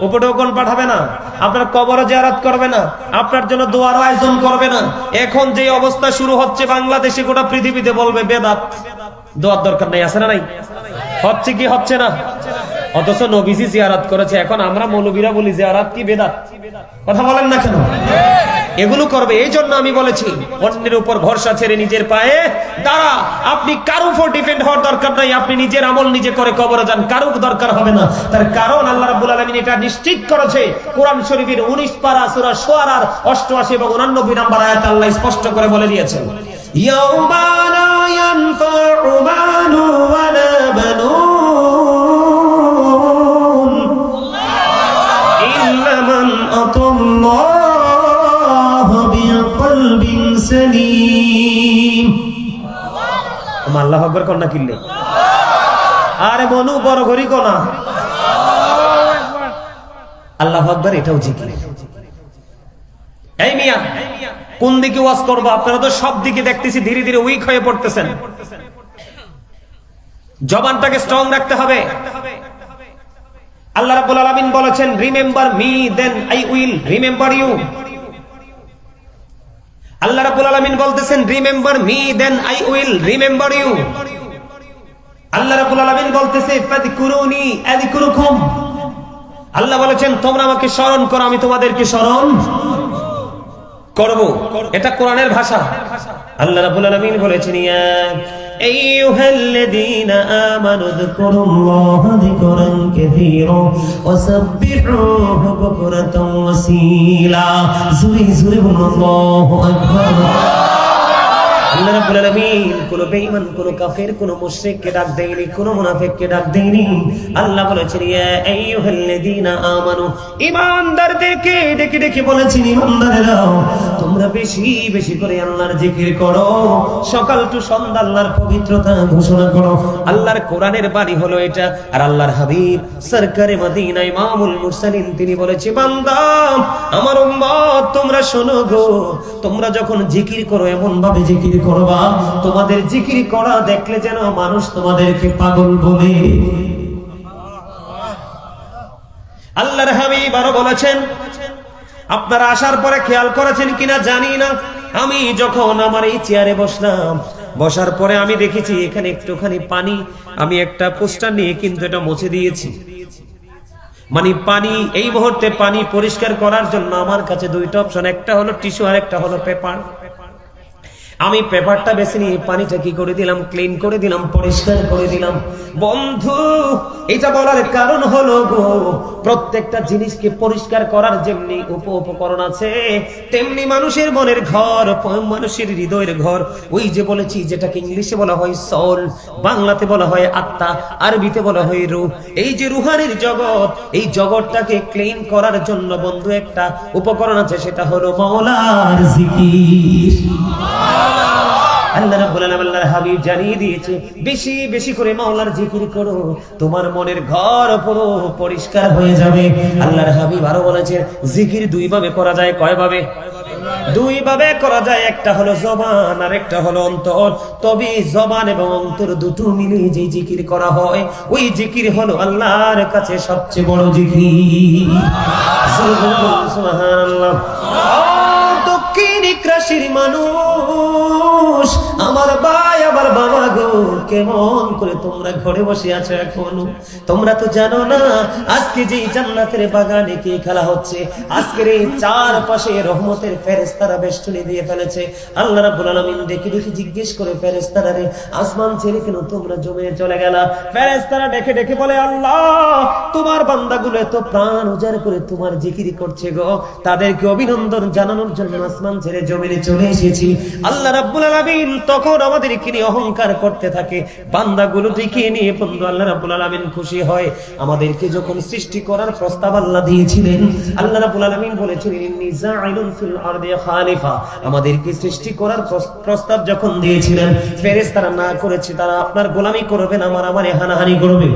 উপঢৌকন পাঠাবে না, আপনার কবর জিয়ারত করবে না, আপনার জন্য দোয়ার আয়োজন করবে না। এখন যে অবস্থা শুরু হচ্ছে বাংলাদেশে, গোটা পৃথিবীতে বলবে বেদাত, দোয়ার দরকার নাই। আছে না নাই? হচ্ছে কি হচ্ছে না? অথচ নবীজি জিয়ারত করেছে। এখন আমরা মৌলবীরা বলি জিয়ারত কি বেদাত। কথা বলেন না কেন? এগুলো করবে। এই জন্য আমি বলেছি অন্যের উপর ভরসা ছেড়ে নিজের পায়ে দাঁড়া। আপনি কারো উপর ডিপেন্ড হওয়ার দরকার নাই। আপনি নিজের আমল নিজে করে কবরে যান, কারো দরকার হবে না। তার কারণ আল্লাহ রাব্বুল আলামিন এটা নিশ্চিত করেছে। কোরআন শরীফের 19 পারা সূরা শুআরার 88 এবং 89 নম্বর আয়াতে আল্লাহ স্পষ্ট করে বলে দিয়েছেন, ইয়াউমা লা ইয়ানফাউ মালু ওয়ালা বানুন ইল্লা মান আতাল্লাহ বিকলবিন সালিম। আল্লাহু আকবার কোন না কিল্লে? আরে বনু বড় ঘড়ি কোনা আল্লাহু আকবার, এটাও জিকির। এই মিয়া কোন দিকে ওয়াজ করব? আপনারা তো সব দিকে দেখতেছি ধীরে ধীরে উইক হয়ে পড়তেছেন। জবানটাকে স্ট্রং রাখতে হবে। আল্লাহ রাব্বুল আলামিন বলেছেন, remember me then I will remember you. Allah রাব্বুল আলামিন বলতেছেন, remember me then I will remember you. Allah রাব্বুল আলামিন বলতেছে, ফাযকুরুনি আযকুরুকুম। আল্লাহ বলেছেন, তোমরা আমাকে স্মরণ করো, আমি তোমাদেরকে স্মরণ করব। এটা কোরআনের ভাষা। আল্লাহ রাব্বুল আলামিন বলেছেন, ইয়া আইয়ুহাল্লাযীনা আমানু যকুরুল্লাহা যিকরান কাসীরা ওয়া সাব্বিহুহু বুকরাতাও ওয়া আসীলা। জোরে জোরে বলুন আল্লাহু আকবার। আল্লাহ রাব্বুল আলামিন কোন বেঈমান, কোন কাফের, কোন মুশরিককে ডাক দেয়নি, কোন মুনাফিককে ডাক দেয়নি। আল্লাহ বলেছেন, ইয়া আইয়ুহাল্লাযীনা আমানু, ঈমানদারদেরকে ডেকে ডেকে বলেছেন, ঈমানদারেরা তোমরা বেশি বেশি করে আল্লাহর জিকির করো, সকাল টু সন্ধ্যা আল্লাহর পবিত্রতা ঘোষণা করো। আল্লাহর কোরআনের বাণী হলো এটা। আর আল্লাহর হাবিব সরকারে মদিনা ইমামুল মুরসালিন তিনি বলেছে, বান্দা আমার উম্মত তোমরা শোনো গো, তোমরা যখন জিকির করো এমন ভাবে জিকির করবা, তোমাদের জিকির করা দেখলে যেন মানুষ তোমাদেরকে পাগল বলে। আল্লাহর হাবিব আরো বলেছেন, আপনারা আসার পরে খেয়াল করেছেন কিনা জানি না, আমি যখন আমার এই চেয়ারে বসলাম বসার পরে আমি দেখেছি এখানে একটুখানি পানি, আমি একটা পোস্টার নিয়ে কিন্তু এটা মুছে দিয়েছি। মানে পানি, এই মুহূর্তে পানি পরিষ্কার করার জন্য আমার কাছে দুইটা অপশন, একটা হলো টিস্যু আর একটা হলো পেপার। আমি পেপারটা বেছে নিয়ে পানিটা কি করে দিলাম, ক্লিন করে দিলাম, পরিষ্কার করে দিলাম। বন্ধু, এটা বলার কারণ হলো গো, প্রত্যেকটা জিনিসকে পরিষ্কার করার যেমনি উপকরণ আছে, তেমনি মানুষের মনের ঘর, মানুষের হৃদয়ের ঘর, ওই যে বলেছি যেটাকে ইংলিশে বলা হয় সোল, বাংলাতে বলা হয় আত্মা, আরবিতে বলা হয় রূহ। এই যে রুহানির জগৎ, এই জগৎটাকে ক্লিন করার জন্য বন্ধু একটা উপকরণ আছে, সেটা হলো মাওলার জিকির। আল্লাহ রাব্বুল আলামিন, আল্লাহর হাবিব জানিয়ে দিয়েছে, বেশি বেশি করে মাওলার জিকির করো, তোমার মনের ঘর পুরো পরিষ্কার হয়ে যাবে। আল্লাহর হাবিব আরো বলেছেন, জিকির দুই ভাবে করা যায়। কয় ভাবে? দুই ভাবে করা যায়, একটা হলো জবান আর একটা হলো অন্তর। তবে জবান এবং অন্তর দুটো মিলে যে জিকির করা হয়, ওই জিকির হলো আল্লাহর কাছে সবচেয়ে বড় জিকির। সুবহানাল্লাহ। দক্ষিণ রাশির মানুষ, আমার ভাই, আমার বাবা গো, কেমন করে তোমরা ঘরে বসে আছো এখনো? তোমরা তো জানো না আজকে যে জান্নাতের বাগানে কি খেলা হচ্ছে। আজকের এই চারপাশে রহমতের ফেরেশতারা বেষ্টনী দিয়ে ফেলেছে। আল্লাহ রাব্বুল আলামিন ডেকে ডেকে জিজ্ঞেস করে, ফেরেশতারা রে, আসমান ছেড়ে কেন তোমরা জমে চলে গেলা? ফেরেশতারা ডেকে ডেকে বলে, আল্লাহ, তোমার বান্দাগুলো এত প্রাণ উজাড় করে তোমার জিকির করছে গো, তাদেরকে অভিনন্দন জানানোর জন্য আসমান ছেড়ে জমিনে চলে এসেছি। আল্লাহ রাব্বুল আলামিন তখন আমাদেরকে নিয়ে অহংকার করতে থাকে, বান্দাগুলো ডেকে নিয়ে বন্ধু আল্লাহ রাব্বুল আলামিন খুশি হয়। আমাদেরকে যখন সৃষ্টি করার প্রস্তাব আল্লাহ দিয়েছিলেন, আল্লাহ রাব্বুল আলামিন বলেছিলেন, ইন্নী জাইলুন ফিল আরদি খালিফা। আমাদেরকে সৃষ্টি করার প্রস্তাব যখন দিয়েছিলেন, ফেরেশতারা না করেছে, তারা আপনার গোলামি করবে না, মারামারি হানাহানি করবে।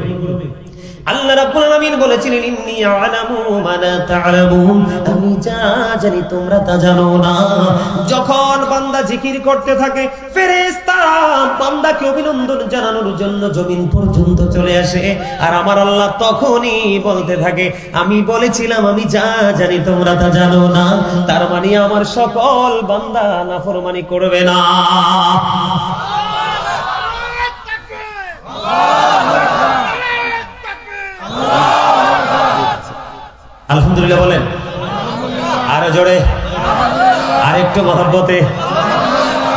আল্লাহ রাব্বুল আলামিন বলেছিলেন, ইন্নী আ'লামু মা লা তা'লামুন, আমি যা জানি তোমরা তা জানো না। যখন বান্দা জিকির করতে থাকে, ফেরেশতারা বান্দাকে অভিনন্দন জানানোর জন্য জমিন পর্যন্ত চলে আসে, আর আমার আল্লাহ তখনই বলতে থাকে, আমি বলেছিলাম আমি যা জানি তোমরা তা জানো না। তার মানে আমার সকল বান্দা নাফরমানি করবে না। আলহামদুলিল্লাহ বলেন, আরো জোরে, আর একটু মহব্বতে।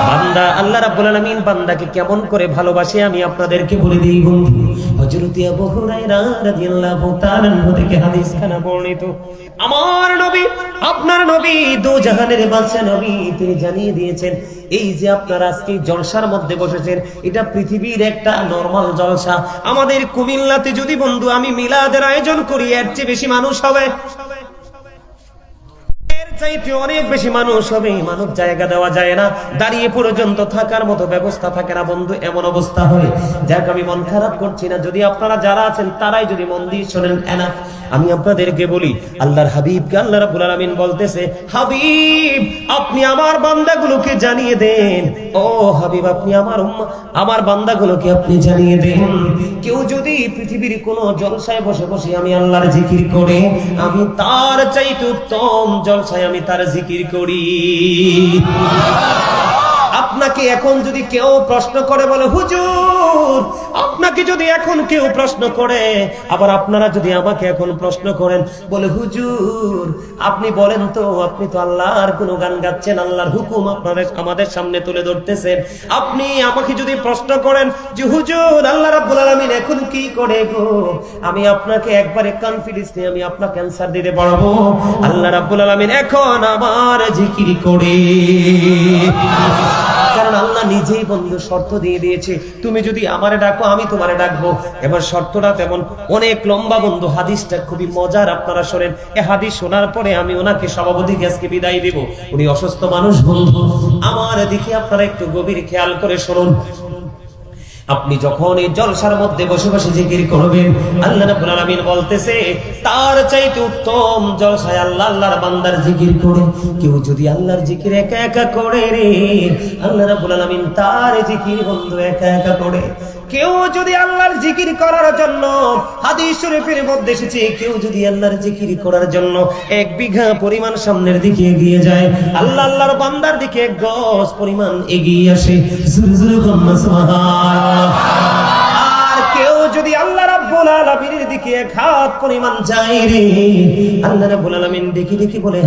বান্দা, আল্লাহ রাব্বুল আলামিন বান্দাকে কেমন করে ভালোবাসে আমি আপনাদেরকে বলে দিই বন্ধু। হযরত আবু হুরায়রা রাদিয়াল্লাহু তাআলা আনহু থেকে হাদিস খানা বর্ণিত, আমার নবী, আপনার নবী, দু জাহানের বাদশা নবী, তিনি জানিয়ে দিয়েছেন, এই যে আপনারা আজকে জলসার মধ্যে বসেছেন, এটা পৃথিবীর একটা নরমাল জলসা। আমাদের কুমিল্লাতে যদি বন্ধু আমি মিলাদের আয়োজন করি, এর চেয়ে বেশি মানুষ হবে, চাইতে অনেক বেশি মানুষ হবে। মানুষ জায়গা দেওয়া যায় না, দাঁড়িয়ে পর্যন্ত থাকার মতো ব্যবস্থা থাকে না বন্ধু, এমন অবস্থা হয়। যাক, আমি মন খারাপ করছি না, যদি আপনারা যারা আছেন তারাই যদি মন দিয়ে শোনেন, এনাফ। আমি আপনাদেরকে বলি, আল্লাহর হাবিবকে আল্লাহ রাব্বুল আলামিন বলতেছে, হাবিব, আপনি আমার বান্দাগুলোকে জানিয়ে দেন, ও হাবিব, আপনি আমার বান্দাগুলোকে আপনি জানিয়ে দেন, কেউ যদি পৃথিবীর কোন জলসায় বসে বসে আমি আল্লাহর জিকির করে, আমি তার চাইতে উত্তম জলসায় আমি তার জিকির করি। আপনাকে এখন যদি কেউ প্রশ্ন করে, বলে হুজুর, আপনাকে যদি এখন কেউ প্রশ্ন করে, আবার আপনারা যদি আমাকে এখন প্রশ্ন করেন, বলে হুজুর আপনি বলেন তো, আপনি তো আল্লাহর কোন গান গাচ্ছেন, আল্লাহর হুকুম আমাদের সামনে তুলে ধরতেছেন, আপনি আমাকে যদি প্রশ্ন করেন যে হুজুর আল্লাহ রাব্বুল আলামিন এখন কি করে গো, আমি আপনাকে একবারে কনফিডেন্স নিয়ে আমি আপনাকে অ্যানসার দিতে পারবো, আল্লাহ রাব্বুল আলামিন এখন আমার জিকির করে। কারণ আল্লাহ নিজেই বন্ধু শর্ত দিয়ে দিয়েছে, তুমি যদি আমারে ডাকো আমি তোমারে ডাকবো। এবার শর্তটা তেমন অনেক লম্বা বন্ধু, হাদিসটা খুবই মজার, আপনারা শোনেন। এই হাদিস শোনার পরে আমি ওনাকে সভাপতিকে আজকে বিদায় দিব, উনি অসুস্থ মানুষ বন্ধু আমার, দিকে আপনারা একটু গভীর খেয়াল করে শুনুন। আপনি যখন এই জলসার মধ্যে বসে বসে জিকির করবেন, আল্লাহ রাব্বুল আলামিন বলতেছে, তার চাইতে উত্তম জলসায় আল্লাহ আল্লাহর বান্দার জিকির করে। কেউ যদি আল্লাহর জিকির একা একা করে রে, আল্লাহ রাব্বুল আলামিন তার জিকির বন্ধু একা একা করে, কেউ যদি আল্লাহর জিকির করার জন্য, হাদিস শরীফের মধ্যে এসেছে, কেউ যদি আল্লাহর জিকির করার জন্য 1 বিঘা পরিমাণ সামনের দিকে এগিয়ে যায়, আল্লাহর বান্দার দিকে 1 গজ পরিমাণ এগিয়ে আসে। জোরে জোরে বলুন সুবহানাল্লাহ। আর কেউ যদি আল্লাহ রাব্বুল আলামিনের দিকে 1 হাত পরিমাণ যায় রে, আল্লাহ রাব্বুল আলামিন দেখি বলে,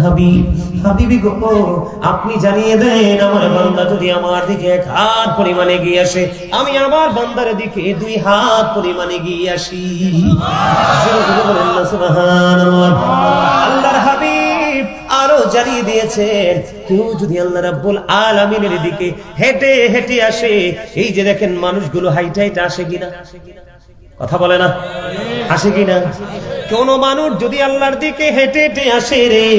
হাবিবি গো, আপনি জানিয়ে দেন আমার বান্দা যদি আমার দিকে 1 হাত পরিমাণ এগিয়ে আসে, আমি আমার বান্দার দিকে 2 হাত পরিমাণ এগিয়ে আসি। সুবহানাল্লাহ। আল্লাহর হাবিব আরো জানিয়ে দিয়েছেন, কেউ যদি আল্লাহ রাব্বুল আলামিনের দিকে হেঁটে হেঁটে আসে, এই যে দেখেন মানুষগুলো হাইটে হাইটে আসে কিনা, কথা বলে না, আসে কিনা? কোন মানুষ যদি আল্লাহর দিকে হেঁটে হেঁটে আসে রে,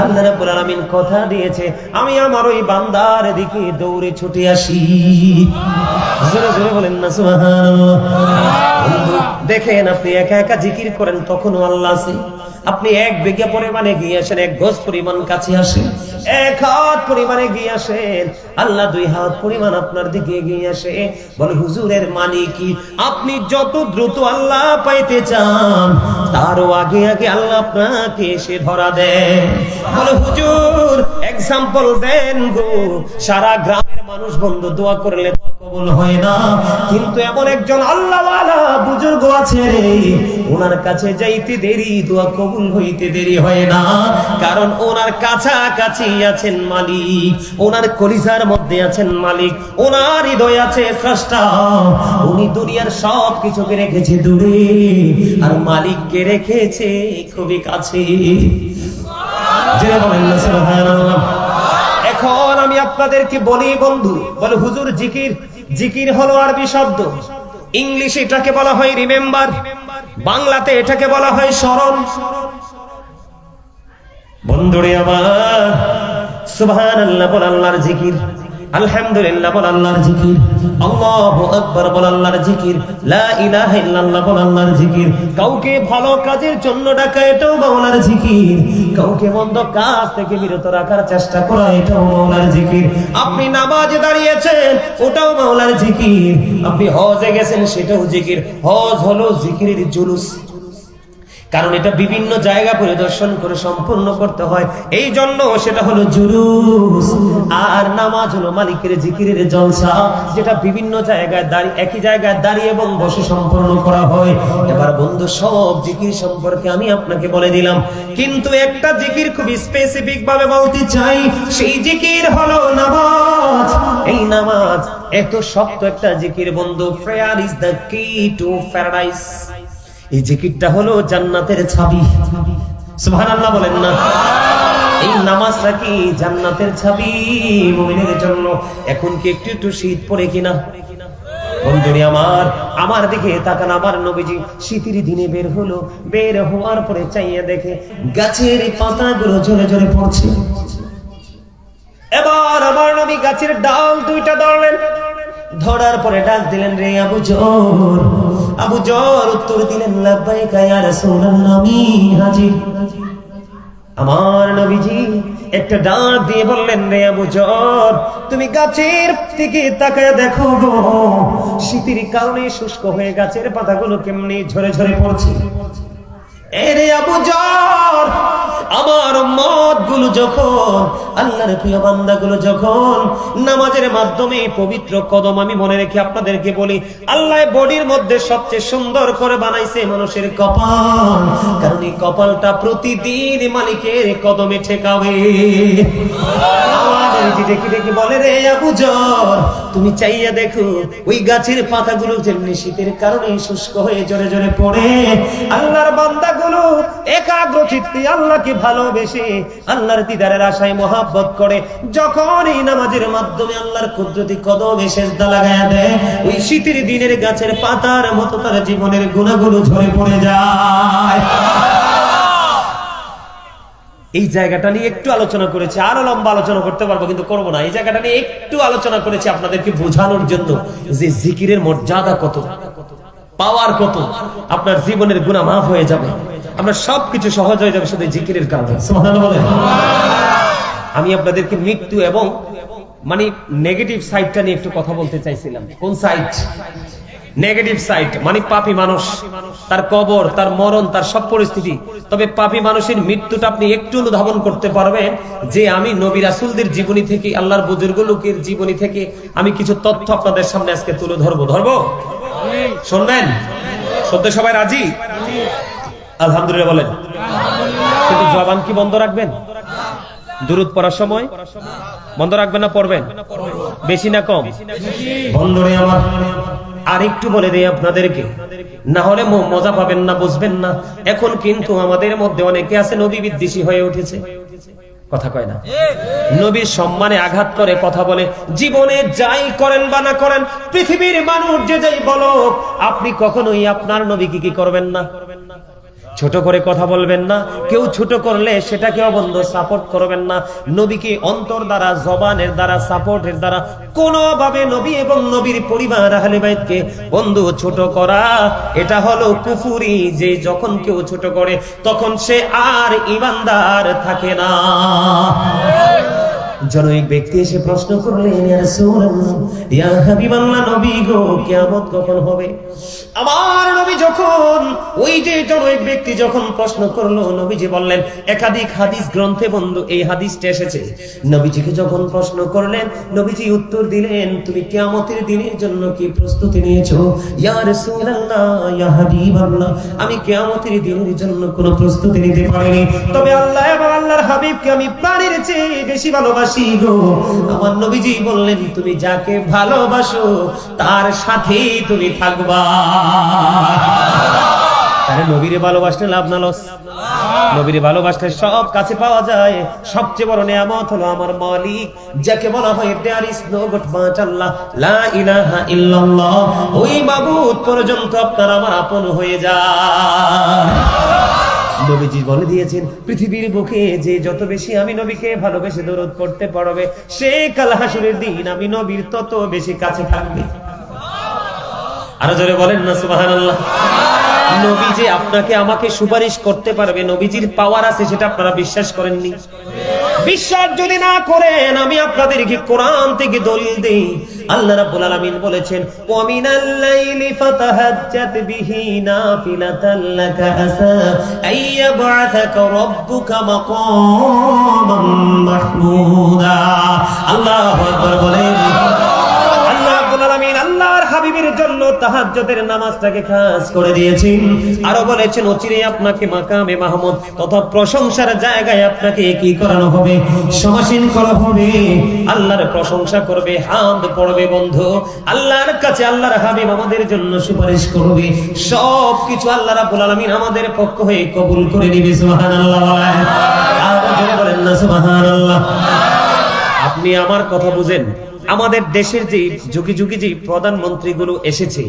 আল্লাহ রাব্বুল আলামিন কথা দিয়েছে, আমি আমার ওই বান্দার দিকে দৌড়ে ছুটে আসি। জোরে জোরে বলেন না সুবহানাল্লাহ। বন্ধু দেখেন, আপনি একা একা জিকির করেন তখনও আল্লাহ আছে। আপনি 1 বিঘা পরিমাণে গিয়ে আসেন, 1 গজ পরিমাণ কাছে আসেন, 1 হাত পরিমাণে গিয়ে আসেন, আল্লাহ 2 হাত পরিমাণ আপনার দিকে এগিয়ে আসে। বলে হুজুরের মানে কি? আপনি যত দ্রুত আল্লাহ পাইতে চান, তারও আগে আগে আল্লাহ আপনাকে এসে ধরা দেয়। বলে হুজুর এক্সাম্পল দেন গো, সারা গ্রামের মানুষ বন্ধু দোয়া করলে কবুল হয় না, কিন্তু এমন একজন আল্লাহওয়ালা বুজুর্গ আছে রে, ওনার কাছে যাইতে দেরি, দোয়া কবুল হইতে দেরি হয় না, কারণ ওনার কাছাকাছি আছেন মালিক, ওনার কলিজার মধ্যে আছেন মালিক, ওনার হৃদয় আছে স্রষ্টা। উনি দুনিয়ার সব কিছুকে রেখেছে দূরে, আর মালিককে রেখেছে খুবই কাছে। যে বলেন না সুবহানাল্লাহ। এখন আমি আপনাদেরকে বলি বন্ধু, বলে হুজুর জিকির হলো আরবি শব্দ, ইংলিশে এটাকে বলা হয় রিমেম্বার, বাংলাতে এটাকে বলা হয় স্মরণ। বন্ধুরে আমার, সুবহানাল্লাহ বল আল্লাহর জিকির, আলহামদুলিল্লাহ বল আল্লাহর জিকির, আল্লাহু আকবার বল আল্লাহর জিকির, লা ইলাহা ইল্লাল্লাহ বল আল্লাহর জিকির। কাউকে ভালো কাজের জন্য ডাকা, এটাও মাওলার জিকির। কাউকে মন্দ কাজ থেকে বিরত রাখার চেষ্টা করা, এটাও মাওলার জিকির। আপনি নামাজে দাঁড়িয়েছেন, ওটাও মাওলার জিকির। আপনি হজে গেছেন, সেটাও জিকির। হজ হলো জিকিরের জুলুস, কারণ এটা বিভিন্ন জায়গা পরিদর্শন করে সম্পূর্ণ করতে হয়, এই জন্য সেটা হলো জুলুস। আর নামাজ হলো মালিকের জিকিরের জলসা, যেটা বিভিন্ন জায়গায় দাঁড়িয়ে, একই জায়গায় দাঁড়িয়ে এবং বসে সম্পূর্ণ করা হয়। এবার বন্ধু, সব জিকির সম্পর্কে আমি আপনাকে বলে দিলাম, কিন্তু একটা জিকির খুব স্পেসিফিক ভাবে বলতে চাই, সেই জিকির হলো নামাজ। এই নামাজ এত শক্ত একটা জিকির বন্ধু, প্রেয়ার ইজ দ্য কি টু প্যারাডাইস। এই জিকিরটা হলো জান্নাতের চাবি। সুবহানাল্লাহ বলেন না। এই নামাজটা কি জান্নাতের চাবি মুমিনের জন্য। এখন কি একটু শীত পড়ে কিনা বন্ধুরে আমার দিকে তাকান। আমার নবীজি শীতের দিনে বের হওয়ার পরে চাইয়া দেখে গাছের পাতাগুলো ঝরে ঝরে পড়ছে। এবার আমার নবী গাছের ডাল 2টা ধরলেন, ধরার পরে ডাক দিলেন, রে আবু জর। আবু জর উত্তর দিলেন, লাব্বাইকা ইয়া রাসূলুল্লাহ, আমি হাজির। আমার নবীজি একটা ডাক দিয়ে বললেন, রে আবু জর, তুমি গাছের দিকে তাকায় দেখো গো, শীতের কারণে শুষ্ক হয়ে গাছের পাতাগুলো কেমনি ঝরে ঝরে পড়ছে। এরে আবু জর, আমার উম্মতগুলো যখন, আল্লাহর প্রিয় বান্দাগুলো যখন নামাজের মাধ্যমে পবিত্র কদম, আমি মনে রেখে আপনাদেরকে বলি, আল্লাহ বডির মধ্যে সবচেয়ে সুন্দর করে বানাইছে মানুষের কপাল, কারণ এই কপালটা প্রতিদিন মালিকের কদমে ঠেকাবে। আমাদের দেখি দেখি বলে, রে আবু জর, তুমি চাইয়া দেখো ওই গাছের পাতাগুলো যেমনি শীতের কারণে শুষ্ক হয়ে ঝরে ঝরে পড়ে, আল্লাহর বান্দাগুলো একাগ্র চিত্তে আল্লাহকে ভালোবেসে আল্লাহর দিদারের আশায় মহাব্বত করে, যখন এই নামাজের মাধ্যমে আল্লাহর কুদরতি কদমে সেজদা লাগায়া দেয়, ওই শীতের দিনের গাছের পাতার মতো তার জীবনের গুনাহগুলো ঝরে পড়ে যায়। এই জায়গাটা নিয়ে একটু আলোচনা করেছি, আরো লম্বা আলোচনা করতে পারবো কিন্তু করবো না। এই জায়গাটা নিয়ে একটু আলোচনা করেছি আপনাদেরকে বোঝানোর জন্য যে জিকিরের মর্যাদা কত, পাওয়ার কত, আপনার জীবনের গুনাহ মাফ হয়ে যাবে, আপনার সবকিছু সহজ হয়ে যাবে শুধু জিকিরের কারণে। সুবহানাল্লাহ বলেন। আমি আপনাদেরকে মৃত্যু এবং মানে নেগেটিভ সাইডটা নিয়ে একটু কথা বলতে চাইছিলাম। কোন সাইড? নেগেটিভ সাইড মানে পাপী মানুষ, তার কবর, তার মরণ, তার সব পরিস্থিতি। তবে পাপী মানুষের মৃত্যুটা আপনি একটু অনুধাবন করতে পারবেন যে আমি নবী রাসূলদের জীবনী থেকে, আল্লাহর বুজুর্গ লোকের জীবনী থেকে আমি কিছু তথ্য আপনাদের সামনে আজকে তুলে ধরবো। শুনবেন? শুনতে সবাই রাজি? আলহামদুলিল্লাহ বলেন। কিন্তু জবান কি বন্ধ রাখবেন? দুরূদ পড়ার সময় বন্ধ রাখবেন না পড়বেন? বেশি না কম? বন্ধুরে আমার, আর একটু বলে দেই আপনাদেরকে, না হলে মজা পাবেন না, বুঝবেন না। এখন কিন্তু আমাদের মধ্যে অনেকে আছে নবী বিদ্বেষী হয়ে উঠেছে, কথা কয় না, নবীর সম্মানে আঘাত করে কথা বলে। জীবনে যাই করেন বা না করেন, পৃথিবীর মানুষ যে যাই বলো, আপনি কখনোই আপনার নবীকে কি করবেন না, ছোট করে কথা বলবেন না। কেউ ছোট করলে সেটাকে অবন্ধ সাপোর্ট করবেন না। নবীকে অন্তর দ্বারা, জবানের দ্বারা, সাপোর্টের দ্বারা কোনোভাবে নবী এবং নবীর পরিবার আহলে বাইতকে বন্ধু ছোট করা, এটা হলো কুফরি। যে যখন কেউ ছোট করে তখন সে আর ঈমানদার থাকে না। জনৈক ব্যক্তি এসে প্রশ্ন করলেন, ইয়া রাসূলুল্লাহ, ইয়া হাবিবাল্লাহ, নবী গো, কিয়ামত কখন হবে? আমার নবী যখন, ওই যে জনৈক ব্যক্তি যখন প্রশ্ন করলো, নবীজি বললেন, একাধিক হাদিস গ্রন্থে বন্ধু এই হাদিসটা এসেছে। নবীজিকে যখন প্রশ্ন করলেন, নবীজি উত্তর দিলেন, তুমি কিয়ামতের দিনের জন্য কি প্রস্তুতি নিয়েছো? ইয়া রাসূলুল্লাহ, ইয়া হাবিবাল্লাহ, আমি কিয়ামতের দিনের জন্য কোনো প্রস্তুতি নিতে পারিনি, তবে আল্লাহ এবং আল্লাহর হাবিবকে আমি প্রাণের চেয়ে বেশি ভালোবাসি গো। আমার নবীজি বললেন, তুমি যাকে ভালোবাসো তার সাথেই তুমি থাকবা। তাহলে নবীরে ভালোবাসলে লাভ না লস? নবীরে ভালোবাসলে সব কাছে পাওয়া যায়। সবচেয়ে বড় নিয়ামত হলো আমার মালিক, যাকে বলা হয় there is no god but Allah, লা ইলাহা ইল্লাল্লাহ। ওই মাবুদ পর্যন্ত আপনার আমার আপন হয়ে যায়। নবীজি বলে দিয়েছেন, পৃথিবীর বুকে যে যত বেশি আমি নবীকে ভালোবেসে দরুদ পড়তে পারবে, সে কাল হাসরের দিন আমি নবীর তত বেশি কাছে থাকবে। আরো জোরে বলেন না সুবহানাল্লাহ। নবী যে আপনাকে আমাকে সুপারিশ করতে পারবে, নবীজির পাওয়ার আছে, সেটা আপনারা বিশ্বাস করেননি। বিশ্বাস যদি না করেন, আমি আপনাদেরকে কোরআন থেকে দলিল দেই। আল্লাহ রাব্বুল আলামিন বলেছেন, ওয়া মিনাল লাইলি ফাতাহাজ্জাত বিহি নাফিলাতাল লাকা আসা আইয়াবআসাকা রাব্বুকা মাকামান মাহমুদা। আল্লাহু আকবার বলেন। আল্লাহর হাবিবের জন্য তাহাজ্জুদের নামাজটাকে খাস করে দিয়েছেন। আরো বলেছেন, অচিরে আপনাকে মাকামে মাহমুদ তথা প্রশংসার জায়গায় আপনাকে কি করানো হবে? সমাসীন করা হবে। আল্লাহর প্রশংসা করবে, হামদ পড়বে বন্ধু, আল্লাহর কাছে আল্লাহর হাবিব আমাদের জন্য সুপারিশ করবে। সবকিছু আল্লাহ রাব্বুল আলামিন আমাদের পক্ষ হয়ে কবুল করে নিবে। সুবহানাল্লাহ। আর জোরে বলেন না সুবহানাল্লাহ। আপনি আমার কথা বুঝেন। আমাদের দেশের যে যুগে যুগে যে প্রধানমন্ত্রীগুলো এসেছে,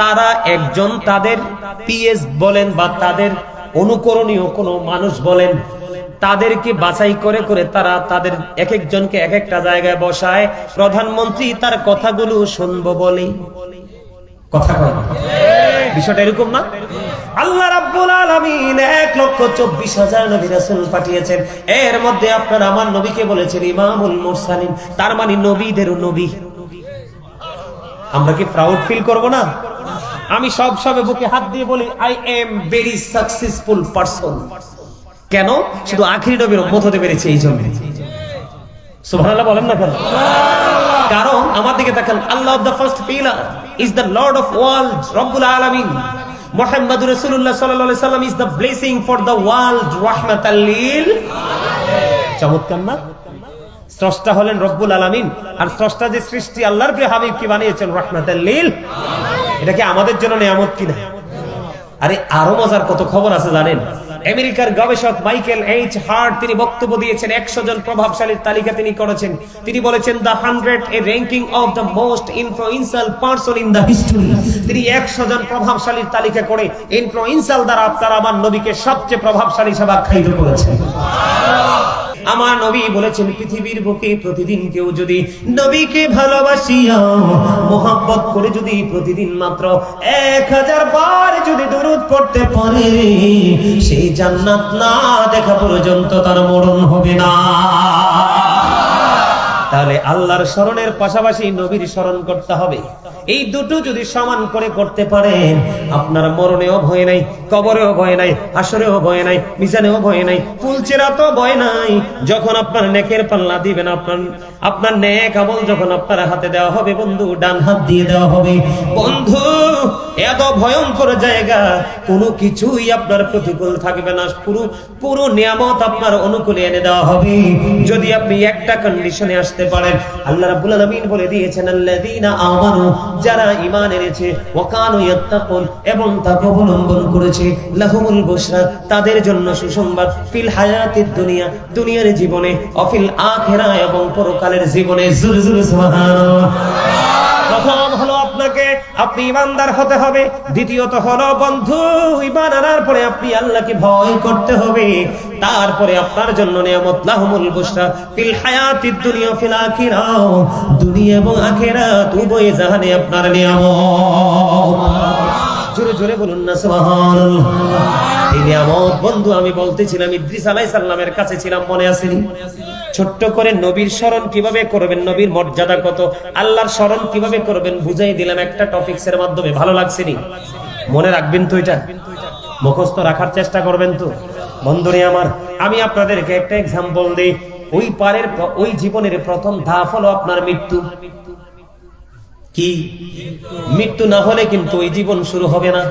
তারা একজন, তাদের পিএস বলেন বা তাদের অনুকরণীয় কোনো মানুষ বলেন, তাদেরকে বাছাই করে করে তারা তাদের এক একজনকে এক একটা জায়গায় বসায়। প্রধানমন্ত্রী তার কথাগুলো শুনবো বলে, কথা কয় না? বিষয়টা এরকম না? আল্লাহ রাব্বুল আলামিন 1,24,000 নবী রাসূল পাঠিয়েছেন। এর মধ্যে আপনার আমার নবীকে বলেছেন ইমামুল মুরসালিন, তার মানে নবীদেরও নবী। আমরা কি প্রাউড ফিল করব না? আমি সব বুকে হাত দিয়ে বলি, I am very successful person. কেন? শুধু আখিরি নবীর উম্মত হতে পেরেছে এই জন্য। সুবহানাল্লাহ বলেন না কেন? কারণ আমার দিকে তাকান, Allah of the first pillar is the lord of world, রব্বুল আলামিন। মুহাম্মদুর রাসূলুল্লাহ সাল্লাল্লাহু আলাইহি সাল্লাম is the blessing for the world, রাহমাতাল লিল। চমৎকার না? স্রষ্টা হলেন রব্বুল আলামিন, আর স্রষ্টা যে সৃষ্টি আল্লাহর প্রিয় হাবিবকে বানিয়েছেন রাহমাতাল লিল, এটা কি আমাদের জন্য নিয়ামত কিনা? আরে আরো মজার কত খবর আছে জানেন? আমেরিকার গবেষক মাইকেল এইচ হার্ট তিনি বক্তব্য দিয়েছেন। 100 জন প্রভাবশালীর তালিকা তিনি করেছেন। তিনি বলেছেন the 100 A ranking of the most influential person in the history. তিনি 100 জন প্রভাবশালীর তালিকা করে ইনফ্লুয়েন্সিয়াল দ্বারা আপনার আমার নবীকে সবচেয়ে প্রভাবশালী হিসেবে আখ্যায়িত করেছেন। আমার নবী বলেছেন, পৃথিবীর বুকে প্রতিদিন কেউ যদি নবীকে ভালোবাসিয়া মোহাব্বত করে যদি প্রতিদিন মাত্র 1000 বার যদি দরুদ পড়তে পারে, সেই জান্নাত না দেখা পর্যন্ত তার মরণ হবে না। তাহলে আল্লাহর স্মরণের পাশাপাশি নবীর স্মরণ করতে হবে। এই দুটো যদি সমান করে করতে পারেন, আপনার মরণেও ভয় নাই, কবরেও ভয় নাই, হাসরেও ভয় নাই, মিজানেও ভয় নাই, ফুলচেরাতেও ভয় নাই। যখন আপনার নেকের পাল্লা দিবেন, আপনার নেক আমল যখন আপনার হাতে দেওয়া হবে বন্ধু, ডান হাত দিয়ে দেওয়া হবে বন্ধু, এত ভয়ঙ্কর জায়গা, কোনো কিছুই আপনার প্রতিকূল থাকবে না, পুরো নিয়ামত আপনার অনুকূলে এনে দেওয়া হবে। যদি আপনি একটা কন্ডিশনে আসতে পারেন, আল্লাহ রাব্বুল আলামিন বলে দিয়েছেন, আল্লাযীনা আমানু, যারা ঈমান এনেছে, ওয়া কানু ইয়াত্তাকুন, এবং তাকওয়া অবলম্বন করেছে, লাহুমুল বুশরা, তাদের জন্য সুসংবাদ, ফিল হায়াতিদ দুনিয়া, দুনিয়ার জীবনে, অফিল আখিরা, এবং পরকালের জীবনে। জোরে জোরে সুবহানাল্লাহ। প্রথম হলো আপনি ইমানদার হতে হবে। দ্বিতীয়ত হলো বন্ধু, ঈমান আনার পরে আপনি আল্লাহকে ভয় করতে হবে। তারপরে আপনার জন্য নিয়ামত, লাহুমুল বুশরা ফিল হায়াতিদ দুনিয়া ফিল আখিরা, দুনিয়া এবং আখিরাত উভয় জাহানে আপনার নিয়ামত। জোরে জোরে বলুন না সুবহানাল্লাহ। এই নিয়ামত বন্ধু, আমি বলতেছিলাম ইদ্রিস আলাইহিস সালামের কাছে ছিলাম, মনে আছেনি? ছোট্ট করে নবীর স্মরণ কিভাবে করবেন, নবীর মর্যাদা কত, আল্লাহর স্মরণ কিভাবে করবেন বুঝাই দিলাম একটা টপিকসের মাধ্যমে। ভালো লাগছে নি? মনে রাখবেন তো, এটা মুখস্থ রাখার চেষ্টা করবেন তো বন্ধুরে আমার। আমি আপনাদেরকে একটা এক্সাম্পল দেই। ওই জীবনের প্রথম ধাপ হলো আপনার মৃত্যু। কি? মৃত্যু না হলে কিন্তু ওই জীবন শুরু হবে না।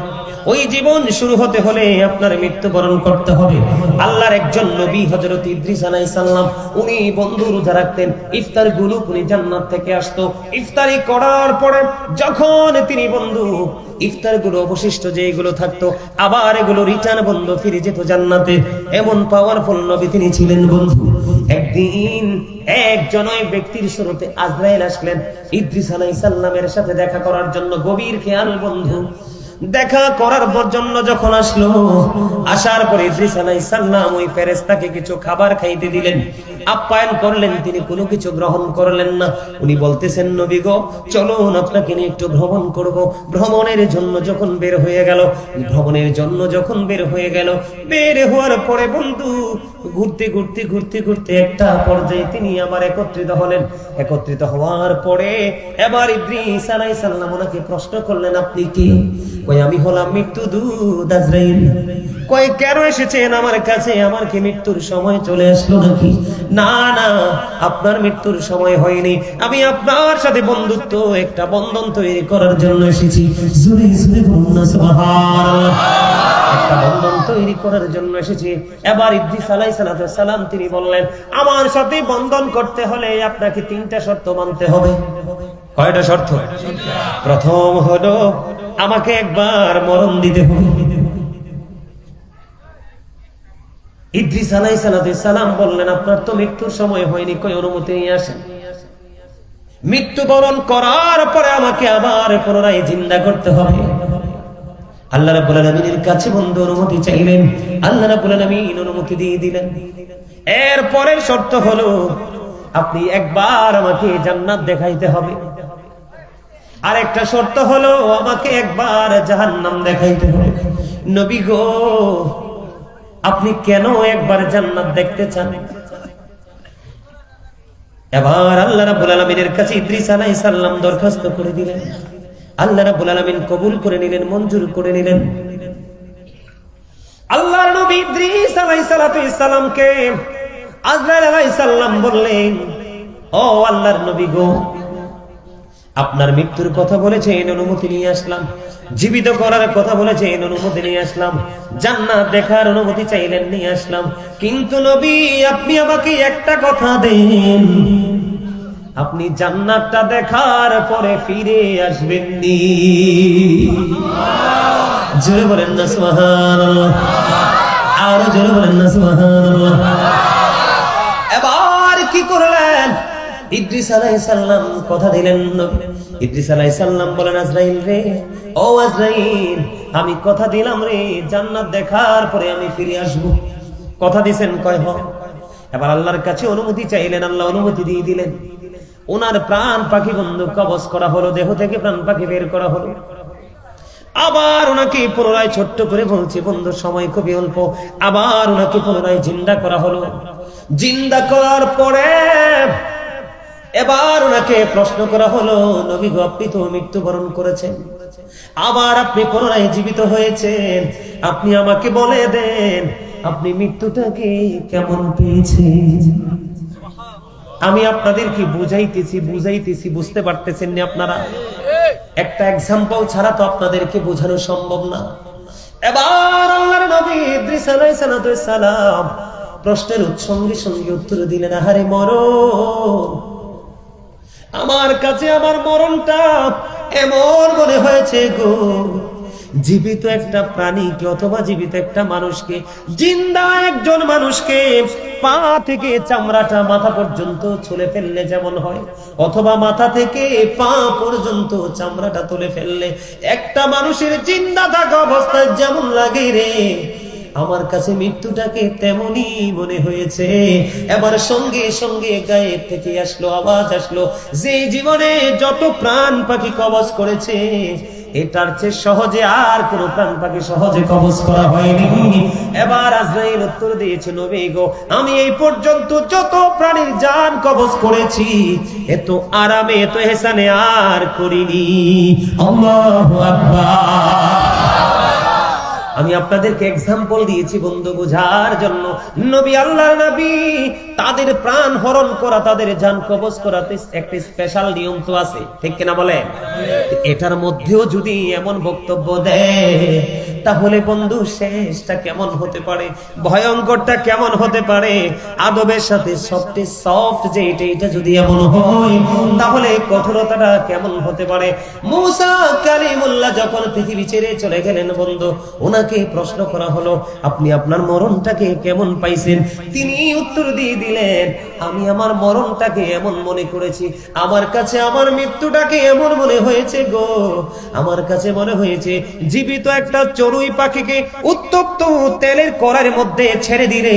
ওই জীবন শুরু হতে হলে আপনার মৃত্যুবরণ করতে হবে। আল্লাহর একজন নবী হযরত ইদ্রিস আলাইহিস সালাম, উনি বন্ধু রোজা রাখতেন, ইফতার গুলো উনি জান্নাত থেকে আসতো। ইফতারি করার পরে যখন তিনি বন্ধু ইফতার গুলো অবশিষ্ট যেগুলো থাকতো, আবার এগুলো রিটার্ন বন্ধু ফিরে যেত জান্নাতে। এমন পাওয়ারফুল নবী তিনি ছিলেন বন্ধু। একদিন একজন ওই ব্যক্তির সুরতে আজরাইল আসলেন ইদ্রিস আলাইহিস সালামের সাথে দেখা করার জন্য। গভীর খেয়াল বন্ধু, দেখা করার জন্য যখন আসলো, আসার পরে ইদ্রিস আলাইহিস সালাম ওই ফেরেশতাকে কিছু খাবার খাইতে দিলেন, আপ্যায়ন করলেন। তিনি কোনো কিছু গ্রহণ করলেন না। উনি বলতেছেন, নবী গো, চলুন আপনাকে নিয়ে একটু ভ্রমণ করব। ভ্রমণের জন্য যখন বের হয়ে গেল, বের হওয়ার পরে বন্ধু ঘুরতে ঘুরতে একটা পর্যায়ে তিনি আবার একত্রিত হলেন। একত্রিত হওয়ার পরে এবার ইদ্রিস আলাইহিস সালাম ওনাকে প্রশ্ন করলেন, আপনি কি? কই, আমি হলাম মৃত্যুদূত আজরাইল। কই, কেন এসেছেন আমার কাছে? আমার কি মৃত্যুর সময় চলে আসলো নাকি? না না, আপনার মৃত্যুর সময় হয়নি। আমি আপনার সাথে বন্ধুত্ব, একটা বন্ধন তৈরি করার জন্য এসেছি। জোরে জোরে বলুন না সুবহানাল্লাহ। একটা বন্ধন তৈরি করার জন্য এসেছি। এবার ইদ্রিস আলাইহিস সালাম তিনি বললেন, আমার সাথে বন্ধন করতে হলে আপনাকে 3টা শর্ত মানতে হবে। কয়টা শর্ত? প্রথম হলো আমাকে একবার মরণ দিতে হবে। ইদ্রিস আলাইহিস সালাম বললেন, আপনার তো মৃত্যুর সময় হয়নি, কই অনুমতি নিয়ে আসেন। মৃত্যুবরণ করার পরে আমাকে আবার পুনরায় জিন্দা করতে হবে। আল্লাহ রাব্বুল আলামিনের কাছে বন্ধু অনুমতি চাইলেন। আল্লাহ রাব্বুল আলামিন অনুমতি দিয়ে দিলেন। এর পরের শর্ত হলো আপনি একবার আমাকে জান্নাত দেখাইতে হবে। আরেকটা শর্ত হলো আমাকে একবার জাহান্নাম দেখাইতে হবে। নবী গো, আপনি কেন একবার জান্নাত দেখতে চান? এবার আল্লাহ রাব্বুল আলামিনের কাছে ইদ্রিস আলাইহিস সালাম দরখাস্ত করে দিলেন। আল্লাহ রাব্বুল আলামিন কবুল করে নিলেন, মঞ্জুর করে নিলেন। আল্লাহর নবী ইদ্রিস আলাইহিস সালামকে আজরাইল আলাইহিস সালাম বললেন, ও আল্লাহর নবী গো, আপনার মৃত্যুর কথা বলেছেন, অনুমতি নিয়ে আসলাম। জীবিত করার কথা বলেছেন, অনুমতি নিয়ে আসলাম। জান্নাত দেখার অনুমতি চাইলেন, নিয়ে আসলাম। কিন্তু নবী, আপনি আমাকে একটা কথা দেন, আপনি জান্নাতটা দেখার পরে ফিরে আসবেন নি? জোরে বলেন না সুবহানাল্লাহ। আরো জোরে বলেন না সুবহানাল্লাহ। এবার কি করলেন? ইদ্রিস আলাইহিস সালাম কথা দিলেন। ইদ্রিস আলাইহিস সালাম বলেন, আজরাইল রে, ও আজরাইল, আমি কথা দিলাম রে, জান্নাত দেখার পরে আমি ফিরে আসব। কথা দিবেন? কয় হ। এবার আল্লাহর কাছে অনুমতি চাইলেন, আল্লাহ অনুমতি দিয়ে দিলেন। ওনার প্রাণ পাখি বন্ধু কবজ করা হলো, দেহ থেকে প্রাণ পাখি বের করা হলো। আবার ওনাকে পুনরায় ছোট্ট করে বলছি বন্ধু, সময় খুবই অল্প, আবার ওনাকে পুনরায় জিন্দা করা হলো। জিন্দা করার পরে এবার ওনাকে প্রশ্ন করা হলো, নবী গো আপনি তো মৃত্যুবরণ করেছেন, আবার আপনি পুনরায় জীবিত হয়েছেন, আপনি আমাকে বলে দেন আপনি মৃত্যুটাকে কেমন পেয়েছেন? আমি আপনাদেরকে বুঝাইতেছি, বুঝতে পারতেছেন না আপনারা? একটা এক্সাম্পল ছাড়া তো আপনাদেরকে বোঝানো সম্ভব না। এবার আল্লাহর নবী ইদ্রিস আলাইহিস সালাম প্রশ্নের সঙ্গে সঙ্গে উত্তর দিলেন, আহারে মরণ, আমার কাছে আমার মরণটা এমন মনে হয়েছে গো, জীবিত একটা প্রাণীকে অথবা জীবিত একটা মানুষকে, জিন্দা একজন মানুষকে পা থেকে চামড়াটা মাথা পর্যন্ত ছুলে ফেললে যেমন হয়, অথবা মাথা থেকে পা পর্যন্ত চামড়াটা তুলে ফেললে একটা মানুষের জিন্দা থাকা অবস্থায় যেমন লাগে রে, আমার কাছে মৃত্যুটাকে তেমনই মনে হয়েছে। এবার সঙ্গে সঙ্গে গায়ের থেকে আসলো আওয়াজ, আসলো যে জীবনে যত প্রাণ পাখি কবজ করেছে এটার চেয়ে সহজে আর কোন প্রাণ পাখি সহজে কবজ করা হয়নি। এবার আজরাইল উত্তর দিয়েছে, নবী গো আমি এই পর্যন্ত যত প্রাণীর জান কবজ করেছি এত আরামে এত এহসানে আর করিনি। আল্লাহু আকবার। আমি আপনাদেরকে এক্সাম্পল দিয়েছি বন্ধু বোঝার জন্য। নবী আল্লাহর নবী, তাদের প্রাণ হরণ করা, তাদের জান কবজ করাতে একটা স্পেশাল নিয়ম তো আছে, ঠিক কিনা বলেন? এটার মধ্যেও যদি এমন বক্তব্য দেয় তাহলে বন্ধু শেষটা কেমন হতে পারে, ভয়ঙ্করটা কেমন হতে পারে? আদবের সাথে সফট যে এটা যদি এমন হয় তাহলে কঠোরতাটা কেমন হতে পারে? মুসা কালিমুল্লাহ যখন পৃথিবী ছেড়ে চলে গেলেন বন্ধু, ওনাকে প্রশ্ন করা হলো আপনি আপনার মরণটাকে কেমন পাইছেন? তিনি উত্তর দিয়ে দিলেন, আমি আমার মরণটাকে এমন মনে করেছি, আমার কাছে আমার মৃত্যুটাকে এমন মনে হয়েছে গো, আমার কাছে মনে হয়েছে জীবিত একটা চড়ুই পাখিকে উত্তপ্ত তেলের কড়াইয়ের মধ্যে ছেড়ে দিলে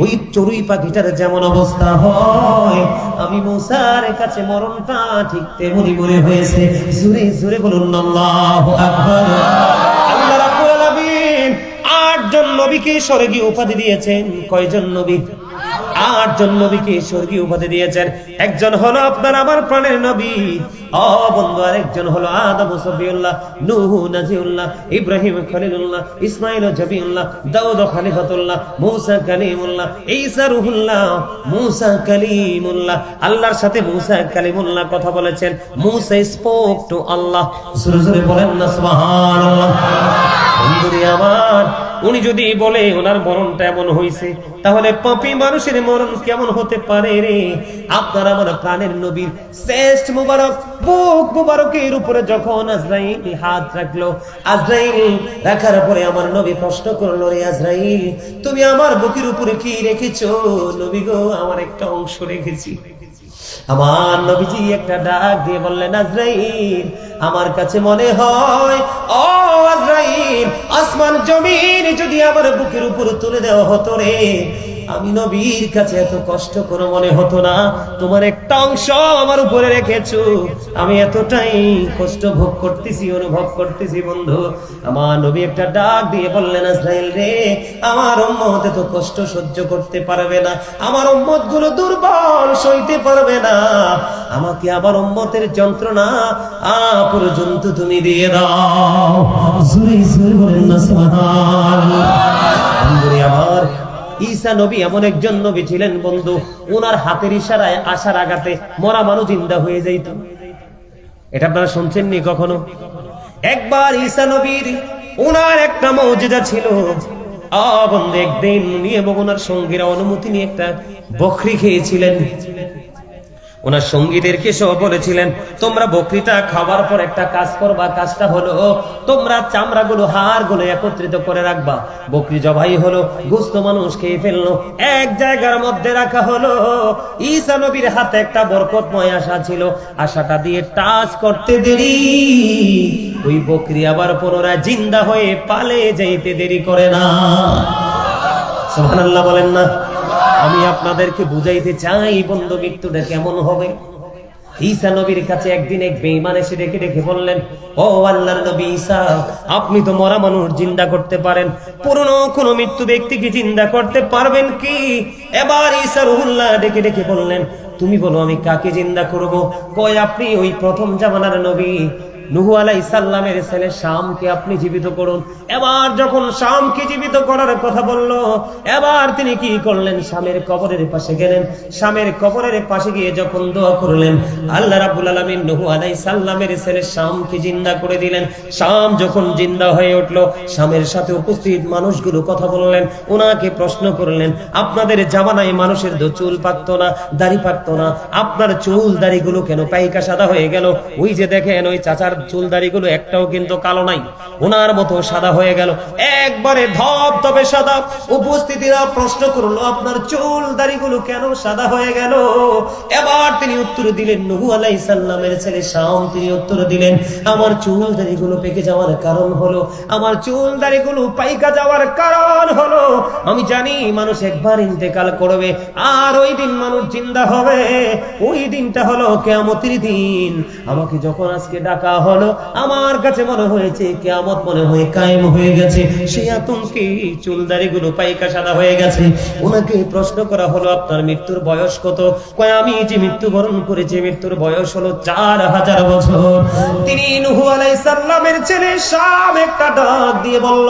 ওই চড়ুই পাখিটার যেমন অবস্থা হয়, আমি মুসার কাছে মরণটা ঠিক তেমনই মনে হয়েছে। জোরে জোরে বলুন আল্লাহু আকবার। আল্লাহ রাব্বুল আলামিন 8 জন নবীকে স্বর্গীয় উপাধি দিয়েছেন। কয়জন নবী? 8 জন নবীকে স্বর্গীয় উপাধি দিয়েছেন। একজন হলো আপনার আমার প্রাণের নবী ও বন্ধু, আরেকজন হলো আদম সফিউল্লাহ, নূহ নাজিউল্লাহ, ইব্রাহিম খলিলুল্লাহ, ইসমাঈল জবিউল্লাহ, দাউদ খলিফাতুল্লাহ, মূসা কালিমুল্লাহ, ঈসা রূহুল্লাহ, মূসা কালিমুল্লাহ। আল্লাহর সাথে মূসা কালিমুল্লাহ কথা বলেছেন। মূসা স্পোক টু আল্লাহ। জোরে জোরে বলেন না সুবহানাল্লাহ। বন্ধুরে আমার, উনি যদি বলে ওনার মরণটা এমন হয়েছে তাহলে পাপী মানুষের মরণ কেমন হতে পারে রে? আপনার আমার প্রাণের নবীর শ্রেষ্ঠ মুবারক বুক মুবারকের উপরে যখন আজরাইল হাত রাখলো, আজরাইল রাখার পরে আমার নবী প্রশ্ন করলো, রে আজরাইল তুমি আমার বুকের উপরে কি রেখেছো? নবী গো আমার একটা অংশ রেখেছি। আমার নবীজি একটা ডাক দিয়ে বললেন, আজরাইল আমার কাছে মনে হয় ও আজরাইল আসমান জমিন যদি আমার বুকের উপর তুলে দেওয়া হতো রে, আমি নবীর কাছে এত কষ্ট করে মনে হতো না। তোমার একটা অংশ আমার উপরে রেখেছো, আমি এতটাই কষ্ট ভোগ করতেছি, অনুভব করতেছি। বন্ধু আমার নবী একটা ডাক দিয়ে বললেন, আজরাইল রে আমার উম্মত এত কষ্ট সহ্য করতে পারবে না, আমার উম্মত গুলো দুর্বল সইতে পারবে না, আমাকে আবার উম্মতের যন্ত্রণা পর্যন্ত তুমি দিয়ে দাও। জোরে জোরে বলেন না সুবহানাল্লাহ। বন্ধুরে আমার, ঈসা নবী এমন একজন নবী ছিলেন বন্ধু, ওনার হাতের ইশারায় আশার আঘাতে মরা মানুষ জিন্দা হয়ে যাইত। এটা আপনারা শুনছেননি কখনো? একবার ঈসা নবীর ওনার একটা মুজিজা ছিল। বন্ধু একদিন উনি এবং ওনার সঙ্গীরা অনুমতি নিয়ে একটা বকরি খেয়েছিলেন। ওনার সঙ্গীদেরকে সহ বলেছিলেন, তোমরা বকরিটা খাওয়ার পর একটা কাজ করবা, কাজটা হলো তোমরা চামড়াগুলো হাড়গুলো একত্রিত করে রাখবা। বকরি জবাই হলো, গোশত মানুষ খেয়ে ফেললো, এক জায়গার মধ্যে রাখা হলো। ঈসা নবীর হাতে একটা বরকতময় আশা ছিল, আশাটা দিয়ে টাচ করতে দেরি ওই বকরি আবার পুনরায় জিন্দা হয়ে পালে যাইতে দেরি করে না। সুবহানাল্লাহ বলেন না। আমি আপনাদেরকে বুঝাইতে চাই বন্ধু মৃত্যুটা কেমন হবে। ঈসা নবীর কাছে একদিন এক বেঈমান এসে ডেকে ডেকে বললেন, ও আল্লাহর নবী ঈসা, আপনি তো মরা মানুষ জিন্দা করতে পারেন, পুরনো কোন মৃত্যু ব্যক্তিকে জিন্দা করতে পারবেন কি? এবার ঈসা রূহুল্লাহ ডেকে ডেকে বললেন, ও তুমি বলো আমি কাকে জিন্দা করব? কয় আপনি ওই প্রথম জামানার নবী নূহ আলাইহিস সালামের ছেলে শামকে আপনি জীবিত করুন। এবার যখন শামকে জীবিত করার কথা বলল, এবার তিনি কি করলেন? শামের কবরের পাশে গেলেন। শামের কবরের পাশে গিয়ে যখন দোয়া করলেন, আল্লাহ রাব্বুল আলামিন নূহ আলাইহিস সালামের ছেলে শামকে জিন্দা করে দিলেন। শাম যখন জিন্দা হয়ে উঠল, শামের সাথে উপস্থিত মানুষগুলো কথা বললেন, ওনাকে প্রশ্ন করলেন, আপনাদের জামানায় মানুষের চুল পাকতো না, দাড়ি পাকতো না, আপনার চুল দাড়িগুলো কেন পাইকা সাদা হয়ে গেল? ওই যে দেখেন ওই চাচার চুল দাড়িগুলো একটাও কিন্তু কালো নাই, ওনার মতো সাদা হয়ে গেল, একবারে ধবধবে সাদা। উপস্থিতিরা প্রশ্ন করলো, আপনার চুল দাড়িগুলো কেন সাদা হয়ে গেল? এবার তিনি উত্তর দিলেন, নূহ আলাইহিস সালামের ছেলে শাম তিনি উত্তর দিলেন, আমার চুল দাড়িগুলো পেকে যাওয়ার কারণ হলো, আমার চুল দাড়িগুলো পাইকা যাওয়ার কারণ হলো, আমি জানি মানুষ একবার ইন্তেকাল করবে আর ওই দিন মানুষ জিন্দা হবে, ওই দিনটা হলো কিয়ামতের দিন। আমাকে যখন আজকে ডাকা হলো, আমার কাছে মনে হয়েছে কিয়ামত মনে হয় কায়েম হয়ে গেছে, সেই আতঙ্কে চুলদারিগুলো পাইকা সাদা হয়ে গেছে। ওনাকে প্রশ্ন করা হলো, আপনার মৃত্যুর বয়স কত? কয় আমি যে মৃত্যুবরণ করেছি মৃত্যুর বয়স হলো 4000 বছর। তিনি নূহ আলাইহিস সালামের ছেলে শাম একটা ডাক দিয়ে বলল,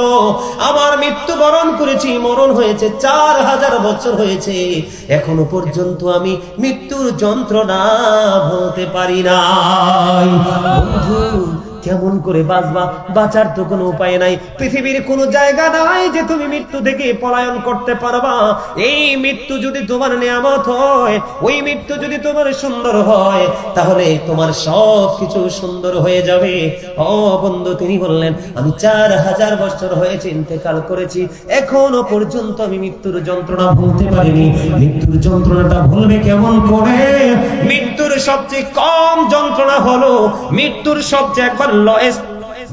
আমার মৃত্যুবরণ করেছি, মরণ হয়েছে 4000 বছর হয়েছে, এখনো পর্যন্ত আমি মৃত্যুর যন্ত্রণা বলতে পারি নাই। বন্ধু কেমন করে বাঁচবা? বাঁচার তো কোনো উপায় নাই, পৃথিবীর কোনো জায়গা নাই যে তুমি মৃত্যু থেকে পলায়ন করতে পারবা। এই মৃত্যু যদি তোমার নিয়ামত হয়, ওই মৃত্যু যদি তোমার সুন্দর হয়, তাহলে তোমার সব কিছু সুন্দর হয়ে যাবে। ও বন্ধু, তিনি বললেন, আমি 4000 বছর হয়েছে ইন্তেকাল করেছি, এখনো পর্যন্ত আমি মৃত্যুর যন্ত্রণা ভুলতে পারিনি। মৃত্যুর যন্ত্রণাটা ভুলবে কেমন করে? মৃত্যুর সবচেয়ে কম যন্ত্রণা হলো, মৃত্যুর সবচেয়ে একবার লয়েস্ট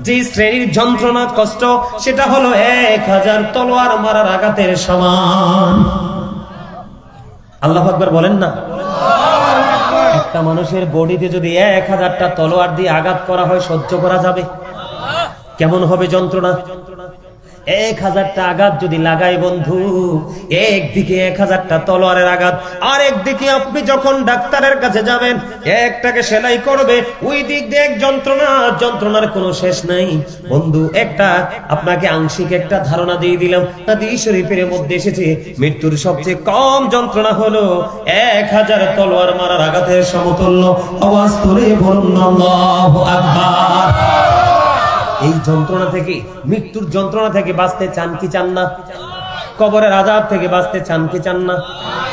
যে শ্রেণীর যন্ত্রণা কষ্ট, সেটা হলো 1000 তলোয়ার মারার আঘাতের সমান। আল্লাহু আকবার বলেন না। একটা মানুষের বডিতে যদি 1000টা তলোয়ার দিয়ে আঘাত করা হয়, সহ্য করা যাবে? কেমন হবে যন্ত্রণা? 1000টা আঘাত যদি লাগাই বন্ধু, একদিকে 1000টা তলোয়ারের আঘাত, আর একদিকে আপনি যখন ডাক্তারের কাছে যাবেন, একটাকে সেলাই করবে, ওই দিক দিয়ে যন্ত্রণার কোনো শেষ নাই। বন্ধু, একটা আপনাকে আংশিক একটা ধারণা দিয়ে দিলাম, হাদিস শরীফের মধ্যে এসেছে মৃত্যুর সবচেয়ে কম যন্ত্রণা হলো 1000 তলোয়ার মারার আঘাতের সমতুল্য। আওয়াজ করে বলুন আল্লাহু আকবার। এই যন্ত্রণা থেকে, মৃত্যুর যন্ত্রণা থেকে বাঁচতে চান কি চান না? কবরের আযাব থেকে বাঁচতে চান কি চান না?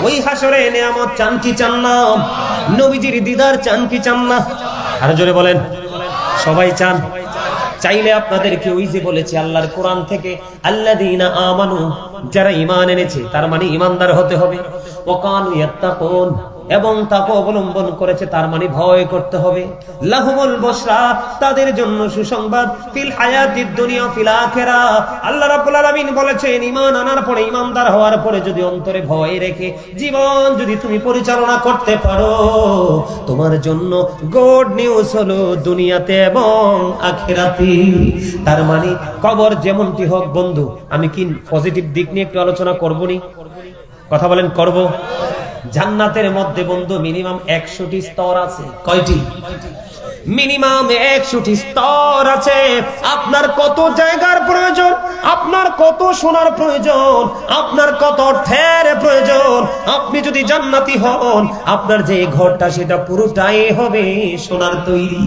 ওই হাসরে নিয়ামত চান কি চান না? নবীজির দিদার চান কি চান না? আর জোরে বলেন। সবাই চান। চাইলে আপনাদেরকে ওই যে বলেছি আল্লাহর কোরআন থেকে, আল্লাযীনা আমানু, যারা ঈমান এনেছে, তার মানে ঈমানদার হতে হবে, ওয়া কানু ইয়াত্তাকুন, এবং তাকে অবলম্বন করেছে, তার মানে ভয় করতে হবে। লাহুমুল বুশরা, তাদের জন্য সুসংবাদ, ফিল হায়াতিদ দুনিয়া ফিল আখিরা। আল্লাহ রাব্বুল আলামিন বলেছেন, ঈমান আনার পরে, ঈমানদার হওয়ার পরে যদি অন্তরে ভয় রেখে জীবন যদি তুমি পরিচালনা করতে পারো, তোমার জন্য গুড নিউজ হলো দুনিয়াতে এবং আখিরাতে। তার মানে কবর যেমনটি হোক বন্ধু, আমি কি পজিটিভ দিক নিয়ে একটু আলোচনা করব নি? কথা বলেন, করব? জান্নাতের মধ্যে বন্ধু মিনিমাম 100টি স্তর আছে। কয়টি? মিনিমাম 100টি স্তর আছে। আপনার কত জায়গার প্রয়োজন, আপনার কত সোনার প্রয়োজন, আপনার কত অর্থের প্রয়োজন, আপনি যদি জান্নাতি হন, আপনার যে ঘরটা সেটা পুরোটাই হবে সোনার তৈরি।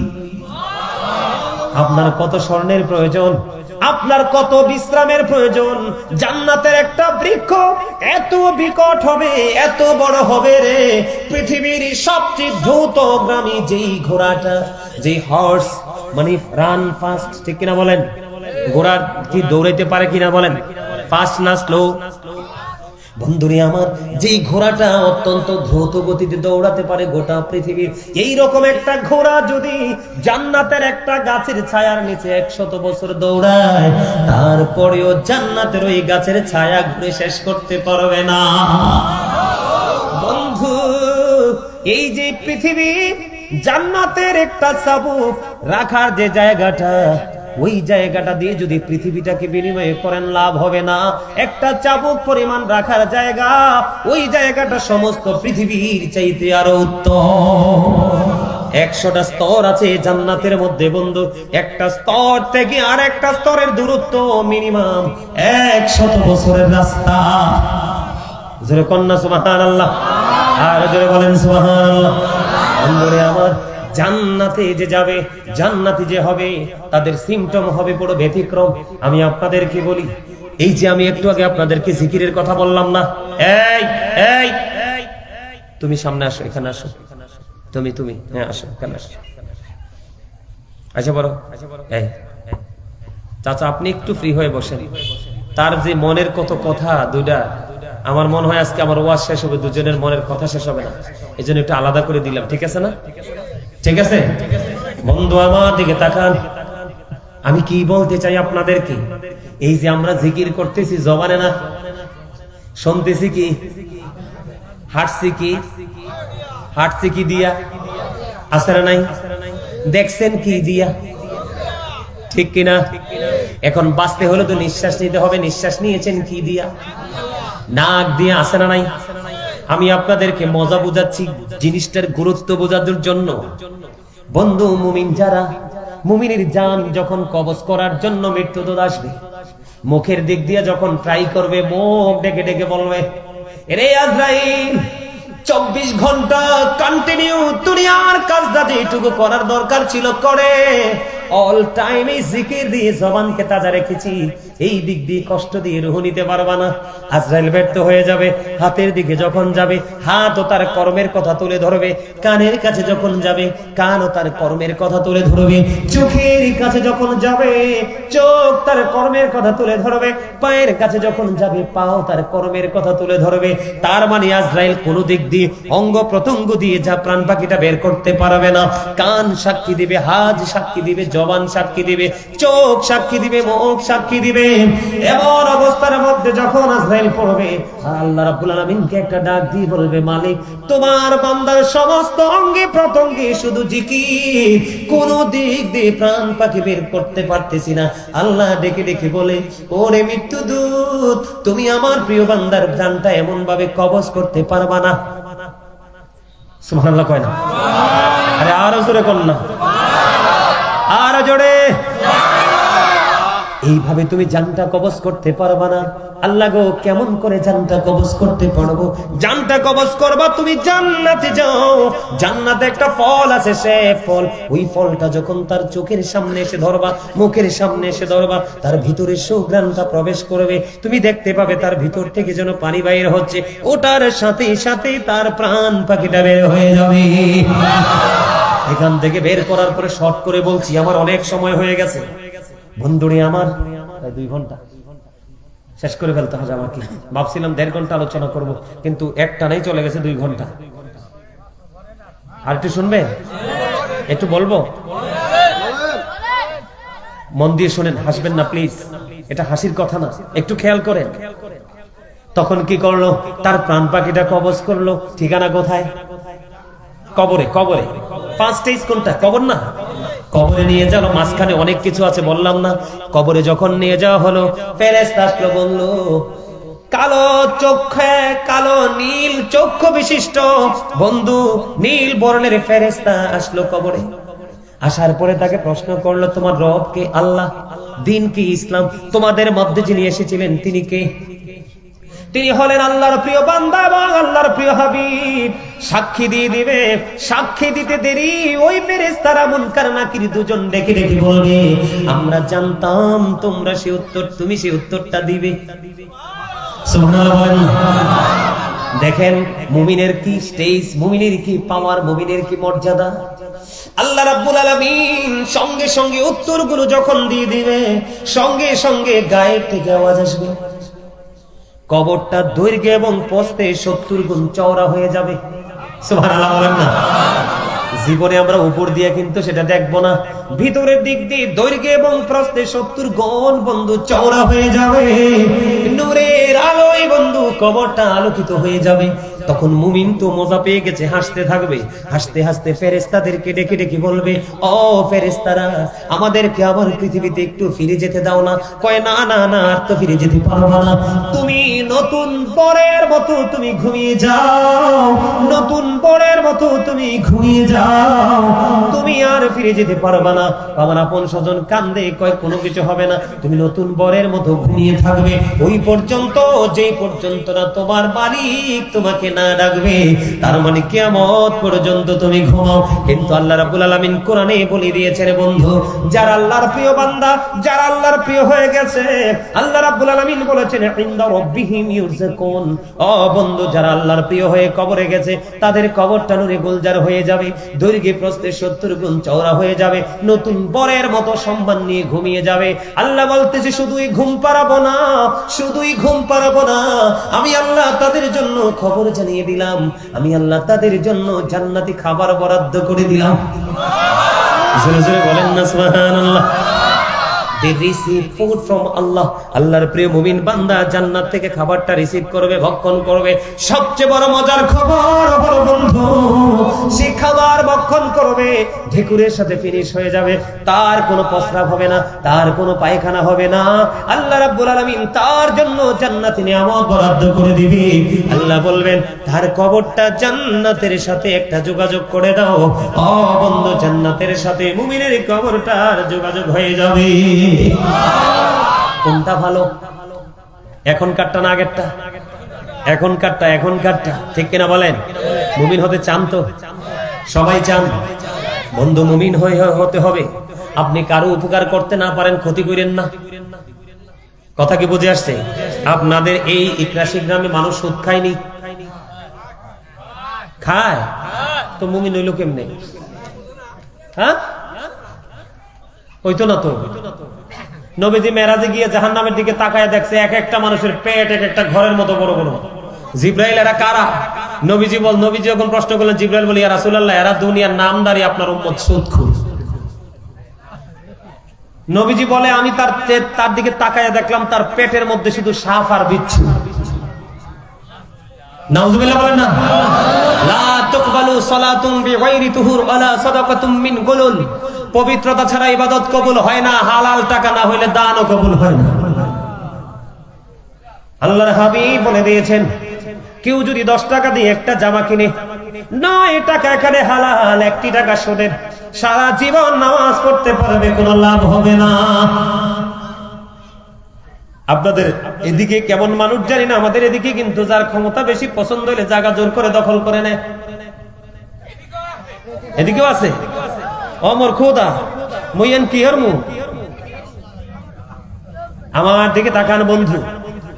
আপনার কত স্বর্ণের প্রয়োজন, আপনার কত বিশ্রামের প্রয়োজন। জান্নাতের একটা বৃক্ষ এত বিকট হবে, এত বড় হবে রে, পৃথিবীর সবচেয়ে দ্রুতগামী যেই ঘোড়াটা, যে হর্স মানে রান ফাস্ট, ঠিক কিনা বলেন? ঘোড়া কি দৌড়াইতে পারে কিনা বলেন? ফাস্ট না স্লো? বন্ধুরে আমার, যেই ঘোড়াটা অত্যন্ত দ্রুত গতিতে দৌড়াতে পারে গোটা পৃথিবীর, এই রকম একটা ঘোড়া যদি জান্নাতের একটা গাছের ছায়ার নিচে 100 বছর দৌড়ায়, তারপরেও জান্নাতের ওই গাছের ছায়া ঘুরে শেষ করতে পারবে না। বন্ধু, এই যে পৃথিবী, জান্নাতের একটা চাবুক রাখার যে জায়গাটা, ওই জায়গাটা দিয়ে যদি পৃথিবীটাকে বিনিময় করেন লাভ হবে না। একটা চাবুক পরিমাণ রাখার জায়গা, ওই জায়গাটা সমস্ত পৃথিবীর চাইতে আরো উত্তম। 100টা স্তর আছে জান্নাতের মধ্যে বন্ধু, একটা স্তর থেকে আর একটা স্তরের দূরত্ব মিনিমাম 100 বছরের রাস্তা। জোরে কন্যা সুবহানাল্লাহ, আর জোরে বলেন সুবহানাল্লাহ। বন্ধুরে আমার, জান্নাতে যে যাবে, জান্নাতি যে হবে, তাদের সিমটম হবে বড় ব্যতিক্রম। আমি আপনাদেরকে বলি, এই যে আমি একটু আগে আপনাদেরকে জিকিরের কথা বললাম না, এই এই তুমি সামনে আসো, এখানে আসো, তুমি হ্যাঁ আসো, এখানে আসো, আচ্ছা বড় এই চাচা আপনি একটু ফ্রি হয়ে বসেন। তার যে মনের কত কথা দুইটা, আমার মনে হয় আজকে আমার ওয়াজ শেষ হবে, দুজনের মনের কথা শেষ হবে না, এই জন্য একটু আলাদা করে দিলাম। ঠিক আছে না? ঠিক আছে বন্ধু, আমার দিকে তাকান। আমি কি বলতে চাই আপনাদেরকে, এই যে আমরা জিকির করতেছি জবানে না, শুনতেছি কি, হাঁটছি কি দিয়া, আসে নাই, দেখছেন কি দিয়া, ঠিক কিনা? এখন বাঁচতে হলে তো নিঃশ্বাস নিতে হবে, নিঃশ্বাস নিয়েছেন কি দিয়া? নাক দিয়ে, আসে না নাই? আমি আপনাদেরকে মজা বুঝাচ্ছি জিনিসটার গুরুত্ব বোঝানোর জন্য। বন্ধু, মুমিন যারা, মুমিনের জান যখন কবজ করার জন্য মৃত্যুদূত আসবে, মুখের দিক দিয়ে যখন ট্রাই করবে, মুখ ডেকে ডেকে বলবে, এরে আজরাইল 24 ঘন্টা কন্টিনিউ দুনিয়ার কাজটা যেটুকু করার দরকার ছিল করে, অল টাইম এই জিকির দিয়ে জবানকে তাজা রেখেছি, এই দিক দিয়ে কষ্ট দিয়ে রুহ নিতে পারবা না। আজরাইল ব্যর্থ হয়ে যাবে, হাতের দিকে যখন যাবে হাত ও তার কর্মের কথা তুলে ধরবে, কানের কাছে যখন যাবে কান ও তার কর্মের কথা তুলে ধরবে, চোখের কাছে যখন যাবে চোখ তার কর্মের কথা তুলে ধরবে, পায়ের কাছে যখন যাবে পাও তার কর্মের কথা তুলে ধরবে। তার মানে আজরাইল কোন দিক দিয়ে, অঙ্গ প্রত্যঙ্গ দিয়ে যা প্রাণ পাখিটা বের করতে পারবে না। কান সাক্ষী দিবে, হাত সাক্ষী দিবে, জবান সাক্ষী দিবে, চোখ সাক্ষী দিবে, মুখ সাক্ষী দিবে। এমন অবস্থার মধ্যে যখন আজরাইল পড়বে, আল্লাহ রাব্বুল আলামিনকে একটা ডাক দিয়ে বলবে, মালিক তোমার বান্দার সমস্ত অঙ্গে প্রত্যঙ্গে শুধু জিকির, কোন দিক দিয়ে প্রাণ পাখি বের করতে পারতেছি না। আল্লাহ ডেকে ডেকে বলে, ওরে মৃত্যুদূত, তুমি আমার প্রিয় বান্দার জানটা এমন ভাবে কবজ করতে পারবা না। সুবহানাল্লাহ কয় না? আরে আরো জোরে কোন না, আরো জোরে। এইভাবে তুমি জানটা কবজ করতে পারবা না। আল্লাহ গো, কেমন করে জানটা কবজ করতে পারবো? জানটা কবজ করবা তুমি জান্নাতে যাও, জান্নাতে একটা ফল আছে, সে ফল, ওই ফলটা যখন তার চোখের সামনে এসে ধরবা, মুখের সামনে এসে ধরবা, তার ভিতরে সুঘ্রাণটা প্রবেশ করবে, তুমি দেখতে পাবে তার ভিতর থেকে যেন পানি বাইর হচ্ছে, ওটার সাথে সাথে তার প্রাণ পাখিটা বের হয়ে যাবে। এখান থেকে বের করার পরে শর্ট করে বলছি, আমার অনেক সময় হয়ে গেছে বন্ধুরে আমার, 2 ঘন্টা শেষ করে ফেলতে হবে আমাকে। ভাবছিলাম 1.5 ঘন্টা আলোচনা করব, কিন্তু একটা নাই চলে গেছে 2 ঘন্টা। আর একটু শুনবেন, একটু বলবো, মন দিয়ে শুনেন, হাসবেন না প্লিজ, এটা হাসির কথা না, একটু খেয়াল করেন। তখন কি করলো? তার প্রাণ পাখিটা কবজ করলো। ঠিকানা কোথায়? কবরে। কবরে 5 স্টেজ কোনটা? কবর না? কবরে নিয়ে যাও, মাঝখানে অনেক কিছু আছে বললাম না। কবরে যখন নিয়ে যাওয়া হলো, ফেরেশতা আসলো, বললো, কালো চোখে, কালো নীল চক্ষু বিশিষ্ট বন্ধু, নীল বর্ণের ফেরেশতা আসলো কবরে। আসার পরে তাকে প্রশ্ন করলো, তোমার রব কে? আল্লাহ। দিন কি? ইসলাম। তোমাদের মধ্যে যিনি এসেছিলেন তিনি কে? তিনি হলেন আল্লাহর প্রিয় বান্দা এবং আল্লাহর প্রিয় হাবিব। সাক্ষী দিয়ে দিবে। সাক্ষী দিতে দেরি ওই ফেরেশতারা মুনকার নাকির দুজন ডেকে ডেকে বলবে, আমরা জানতাম তোমরা সে উত্তর, তুমি সে উত্তরটা দিবে। সুবহানাল্লাহ। দেখেন মুমিনের কি স্টেজ, মুমিনের কি পাওয়ার, মুমিনের কি মর্যাদা। আল্লাহ রাব্বুল আলামিন সঙ্গে সঙ্গে উত্তরগুলো যখন দিয়ে দিবে, সঙ্গে সঙ্গে গায়েব থেকে আওয়াজ আসবে, কবরটা দৈর্ঘ্য এবং প্রস্থে 70 গুণ চওড়া হয়ে যাবে। সুবহানাল্লাহ বলেন না? জীবনে আমরা উপর দিয়ে কিন্তু সেটা দেখবো না, ভিতরের দিক দিয়ে দৈর্ঘ্য এবং প্রস্থে 70 গুণ বন্ধু চওড়া হয়ে যাবে। নূরের আলোয় বন্ধু কবরটা আলোকিত হয়ে যাবে। তখন মুমিন তো মজা পেয়ে গেছে, হাসতে থাকবে। হাসতে হাসতে ফেরেশতাদেরকে ডেকে ডেকে বলবে, ও ফেরেশতারা, আমাদেরকে আবার পৃথিবীতে একটু ফিরে যেতে দাও না। কয় না না না, আর তো ফিরে যেতে পারবা না। তুমি নতুন পরের মতো তুমি ঘুমিয়ে যাও, নতুন পরের মতো তুমি ঘুমিয়ে যাও, তুমি আর ফিরে যেতে পারবা না। আমার আপন স্বজন কান্দে, কয় কোনো কিছু হবে না, তুমি নতুন বরের মতো ঘুমিয়ে থাকবে ওই পর্যন্ত, যেই পর্যন্ত না তোমার মালিক তোমাকে না ডাকবে। তার মানে কিয়ামত পর্যন্ত তুমি ঘুমাও। কিন্তু আল্লাহ রাব্বুল আলামিন কোরআনে বলে দিয়েছেন বন্ধু, যারা আল্লাহর প্রিয় বান্দা, যারা আল্লাহর প্রিয় হয়ে গেছে, আল্লাহ রাব্বুল আলামিন বলেছেন ইনদা রাব্বিহিম ইউরযাকুন। ও বন্ধু, যারা আল্লাহর প্রিয় হয়ে কবরে গেছে, তাদের কবরটা নূরে গুলজার হয়ে যাবে, দৈর্ঘ্যে প্রস্থে 70 গুণ চওড়া হয়ে যাবে, নতুন বরের মতো সম্মান নিয়ে ঘুমিয়ে যাবে। আল্লাহ বলতেছে শুধুই ঘুম পাড়াবো না, শুধুই ঘুম পাড়াবো না, আমি আল্লাহ তাদের জন্য খবর জানিয়ে দিলাম, আমি আল্লাহ তাদের জন্য জান্নাতি খাবার বরাদ্দ করে দিলাম। জোরে জোরে বলেন না সুবহানাল্লাহ। They receive food from Allah. আল্লাহর প্রিয় মুমিন বান্দা জান্নাত থেকে খাবারটা রিসিভ করবে, ভক্ষণ করবে। সবচেয়ে বড় মজার খবর বড় বন্ধু, সে খাবার ভক্ষণ করবে, ঢেকুরের সাথে ফিনিশ হয়ে যাবে, তার কোনো প্রস্রাব হবে না, তার কোনো পায়খানা হবে না। আল্লাহ রাব্বুল আলামিন তার জন্য জান্নাতি নিয়ামত বরাদ্দ করে দিবে। আল্লাহ বলবেন তার কবরটা জান্নাতের সাথে একটা যোগাযোগ করে দাও। ও বন্ধু, জান্নাতের সাথে মুমিনের কবরটার যোগাযোগ হয়ে যাবে। কোনটা ভালো? এখনকারটা না আগেরটা? এখনকারটা, এখনকারটা, ঠিক কিনা বলেন? মুমিন হতে চান তো? সবাই চান। বন্ধু, মুমিন হতে হবে। আপনি কারো উপকার করতে না পারেন, ক্ষতি করেন না। কথা কি বুঝে আসছে? আপনাদের এই ইকরাশি গ্রামে মানুষ সুদ খায়নি? খায় তো মুমিন হইল কেমনে? হ্যাঁ, হইতো না তো। নবীজি মেরাজে গিয়ে জাহান্নামের দিকে তাকায় দেখছে এক একটা মানুষের পেট এক একটা ঘরের মতো বড় বড়। জিব্রাইল এরা কারা? নবীজি যখন প্রশ্ন করলেন, জিব্রাইল বলে, ইয়া রাসূলুল্লাহ, এরা দুনিয়ার নামদারি আপনার উম্মত, সুদখোর। নবীজি বলে, আমি তার দিকে তাকায় দেখলাম তার পেটের মধ্যে শুধু সাপ আর বিচ্ছু। নাউযুবিল্লাহ বলেন না। লা তুকবালু সালাতুন বিগাইরি তুহুর ওয়ালা সাদাকাতুম মিন গুলুল। পবিত্রতা ছাড়া ইবাদত কবুল হয় না, হালাল টাকা না হইলে দানও কবুল হয় না। আল্লাহর হাবিব বলে দিয়েছেন, কেউ যদি 10 টাকা দিয়ে একটা জামা কিনে, 9 টাকা এখানে হালাল, 1 টাকা সুদের, সারা জীবন নামাজ পড়তে পারবে, কোনো লাভ হবে না। আপনাদের এদিকে কেমন মানুষ জানি না, আমাদের এদিকে কিন্তু যার ক্ষমতা বেশি, পছন্দ হলে জায়গা জোর করে দখল করে নেয়। এদিকেও আছে। অমর খোদা মুইয়ান কি হরমু, আমার দিকে তাকান বন্ধু।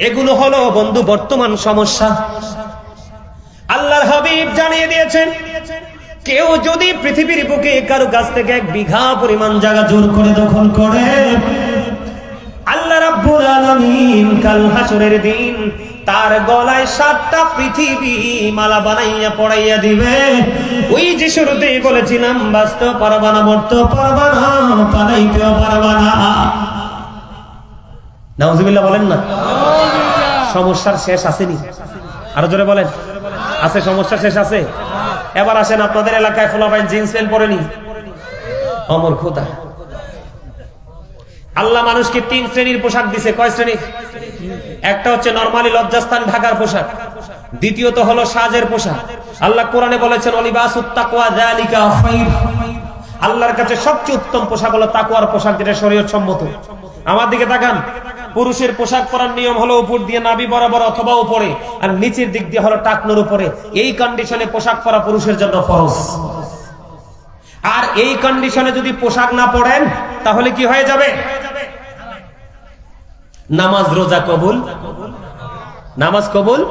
এগুলো হলো বন্ধু বর্তমান সমস্যা। আল্লাহর হাবিব জানিয়ে দিয়েছেন, কেউ যদি পৃথিবীর বুকে কারো কাছ থেকে 1 বিঘা পরিমাণ জায়গা জোর করে দখল করে, আল্লাহ রাব্বুল আলামিন কাল হাসরের দিন তার গলায় 7টা পৃথিবী মালা বানাইয়া পড়াইয়া দিবে। ওই যে শুরুতেই বলেছিলাম, বাঁচতেও পারবা না, মরতেও পারবা না, পালাইতেও পারবা না। নাউযুবিল্লাহ বলেন না। সমস্যার শেষ আসেনি? আরো জোরে বলেন, আছে? সমস্যার শেষ আছে? এবার আসেন, আপনাদের এলাকায় ফোলাফাইন জিন্স প্যান্ট পরেনি? অমর খোদা, আল্লাহ মানুষকে 3 শ্রেণীর পোশাক দিছে। কয় শ্রেণী? একটা হচ্ছে নরমালি লজ্জাস্থান ঢাকার পোশাক, দ্বিতীয়ত হলো সাজের পোশাক। আল্লাহ কোরআনে বলেছেন, ওয়ালিবাসুত তাকওয়া যালিকা খায়র। আল্লাহর কাছে সবচেয়ে উত্তম পোশাক হলো তাকওয়ার পোশাক, যেটা শরীয়ত সম্মত। আমার দিকে তাকান, পুরুষের পোশাক পরার নিয়ম হলো উপর দিয়ে নাভি বরাবর অথবা উপরে, আর নিচের দিক দিয়ে হলো টাকনোর উপরে। এই কন্ডিশনে পোশাক পরা পুরুষের জন্য ফরজ। আর এই কন্ডিশনে যদি পোশাক না পরেন, তাহলে কি হয়ে যাবে? নামাজ রোজা কবুল, নামাজ কবুল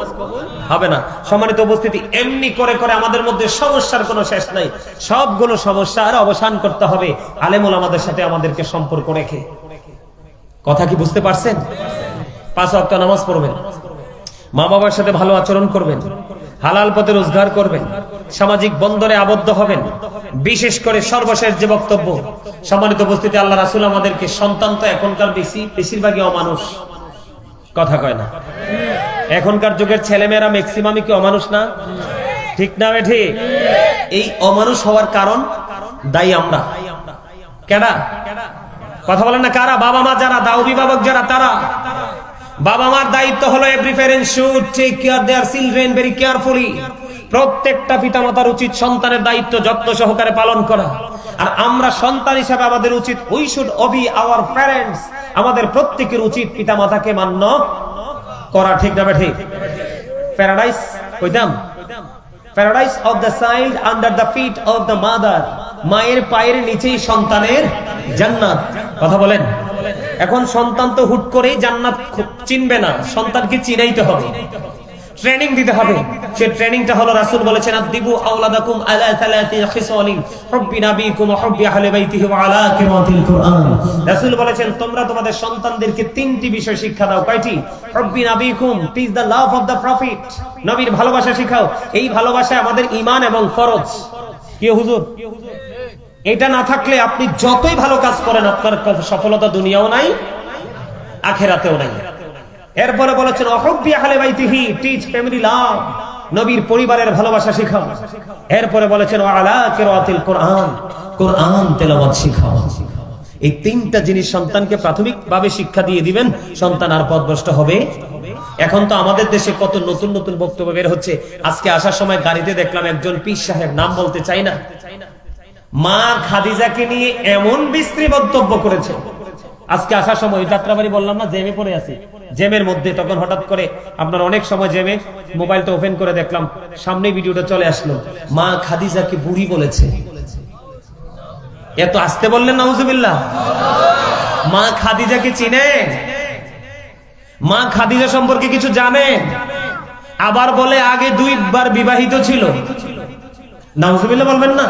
হবে না। সম্মানিত উপস্থিতি, এমনি করে করে আমাদের মধ্যে সমস্যার কোনো শেষ নাই। সবগুলো সমস্যার অবসান করতে হবে আলেম ওলামাদের সাথে আমাদেরকে সম্পর্ক রেখে। কথা কি বুঝতে পারছেন? 5 ওয়াক্ত নামাজ পড়বেন, মা বাবার সাথে ভালো আচরণ করবেন, হালাল পথে রোজগার করবেন, সামাজিক বন্ধনে আবদ্ধ হবেন। বিশেষ করে সর্বশেষ যে বক্তব্য, সম্মানিত উপস্থিতি, আল্লাহ রাসূল আমাদেরকে, সন্তান তো এখনকার বেশিরভাগই অমানুষ, কথা কয় না। এখনকার যুগের ছেলেমেয়েরা ম্যাক্সিমামই কি অমানুষ না? ঠিক না বেঠি? এই অমানুষ হওয়ার কারণ দায়ী আমরা। কেডা? কথা বলেন না কারা? বাবা মা যারা, দাও অভিভাবক যারা, তারা। বাবা মার দায়িত্ব হলো every parent should take care their children very carefully. প্রত্যেকটা পিতামাতার উচিত সন্তানের দায়িত্ব যত্ন সহকারে পালন করা। আর আমরা সন্তান হিসেবে আমাদের উচিত we should Obi our parents. আমাদের প্রত্যেকের উচিত পিতামাতাকে মান্য করা। ঠিক না ঠিক? প্যারাডাইস কইতাম, paradise of the child under the feet of the mother. মায়ের পায়ের নিচেই সন্তানের জান্নাত। কথা বলেন। এখন সন্তান তো হুট করেই জান্নাত চিনবে না, সন্তানকে চিনাইতে হবে, ট্রেনিং দিতে হবে। সেই ট্রেনিংটা হলো রাসূল বলেছেন আদিবু আওলাদাকুম আলা সালাতি খিসালিন হুব্বি নাবিকুম ওয়া হুব্বি আহলি বাইতিহি ওয়া আলা কিরাতিল কুরআন। রাসূল বলেছেন তোমরা তোমাদের সন্তানদেরকে তিনটি বিষয় শিক্ষা দাও। কয়টি? হুব্বি নাবিকুম, teach the love of the prophet. নবীর ভালোবাসা শিখাও। এই ভালোবাসা আমাদের ঈমান এবং ফরজ। কি হুজুর? এটা না থাকলে আপনি যতই ভালো কাজ করেন আপনার সফলতা দুনিয়াও নাই, আখিরাতেও নাই। এরপরে বলেছেন ওয়াহুব্বি আহলি বাইতিহি, টিচ ফ্যামিলি লাভ। নবীর পরিবারের ভালোবাসা শিখাও। এরপরে বলেছেন ওয়া আলা কিরাতিল কুরআন, কুরআন তেলাওয়াত শিখাও। এই তিনটা জিনিস সন্তানকে প্রাথমিকভাবে শিক্ষা দিয়ে দিবেন, সন্তান আর পথভ্রষ্ট হবে। এখন তো আমাদের দেশে কত নতুন নতুন বক্তব্য বের হচ্ছে। আজকে আসার সময় গাড়িতে দেখলাম একজন পীর সাহেব, নাম বলতে চাই না, মা খাদিজাকে নিয়ে এমন বিশ্রী বক্তব্য করেছে। আজকে আসার সময় যাত্রাবাড়ি বললাম না, জেমে পড়ে আছে, জেমের মধ্যে তখন হঠাৎ করে আপনার অনেক সময় জেমে মোবাইলটা ওপেন করে দেখলাম সামনে ভিডিওটা চলে আসলো। মা খাদিজাকে বুড়ি বলেছে। এত আসতে বললেন নাউজুবিল্লাহ। মা খাদিজাকে চিনে? মা খাদিজা সম্পর্কে কিছু জানে? আবার বলে আগে 2 বার বিবাহিত ছিল। নাউজুবিল্লাহ বলবেন না?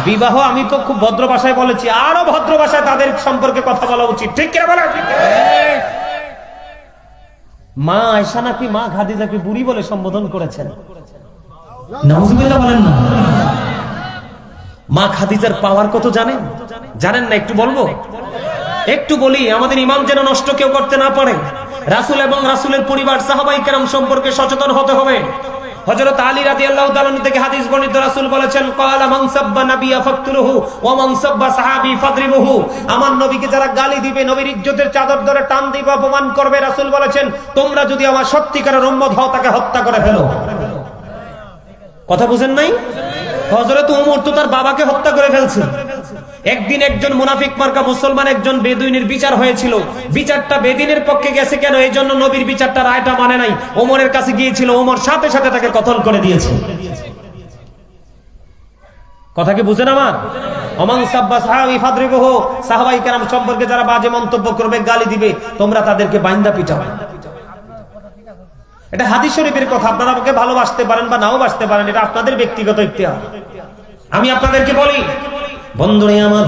বিবাহ আমি তো খুব ভদ্র ভাষায় বলেছি, আরো ভদ্র ভাষায় তাদের সম্পর্কে কথা বলা উচিত। ঠিক কিনা বলেন? মা আয়েশা নাকি মা খাদিজাকে বুড়ি বলে সম্বোধন করেছেন। নাউজুবিল্লাহ বলেন না? মা খাদিজার পাওয়ার কত জানেন? জানেন না? একটু বলবো, একটু বলি, আমাদের ইমান যেন নষ্ট কেউ করতে না পারে। রাসূল এবং রাসূলের পরিবার সাহাবায়ে কেরাম সম্পর্কে সচেতন হতে হবে। হযরত আলী রাদিয়াল্লাহু তাআলা থেকে হাদিস বর্ণিত, রাসূল বলেছেন ক্বালা মান সাব্বা নাবিয়্যা ফাকতুলহু ওয়া মান সাব্বা সাহাবী ফাদরিবুহু। আমার নবীকে যারা গালি দিবে, নবীর ইজ্জতের চাদর ধরে টান দিবে, অপমান করবে, রাসূল বলেছেন তোমরা যদি আমার সত্যিকারের উম্মত হও তাকে হত্যা করে ফেলো। কথা বুঝেন নাই? হযরত ওমর তো তার বাবাকে হত্যা করে ফেলছে। একদিন একজন মুনাফিক মার্কা মুসলমান একজন বেদুইনের বিচার হয়েছিল। বিচারটা বেদিনের পক্ষে গেছে কেন? এই জন্য নবীর বিচারটা রায়টা মানে নাই, ওমরের কাছে গিয়েছিল। ওমর সাথে সাথে তাকে কতল করে দিয়েছে। কথা কি বুঝেন আমার? ওমান সাব্বা সাহাবী ফাদরিবুহু, সাহাবায়ে কেরাম সম্পর্কে যারা বাজে মন্তব্য করবে, গালি দিবে, তোমরা তাদেরকে বাইন্দা পিটাও। এটা হাদিস শরীফের কথা। আপনারা আমাকে ভালোবাসতে পারেন বা নাও বাসতে পারেন, এটা আপনাদের ব্যক্তিগত ইখতিয়ার। আমি আপনাদেরকে বলি বন্ধুরা আমার,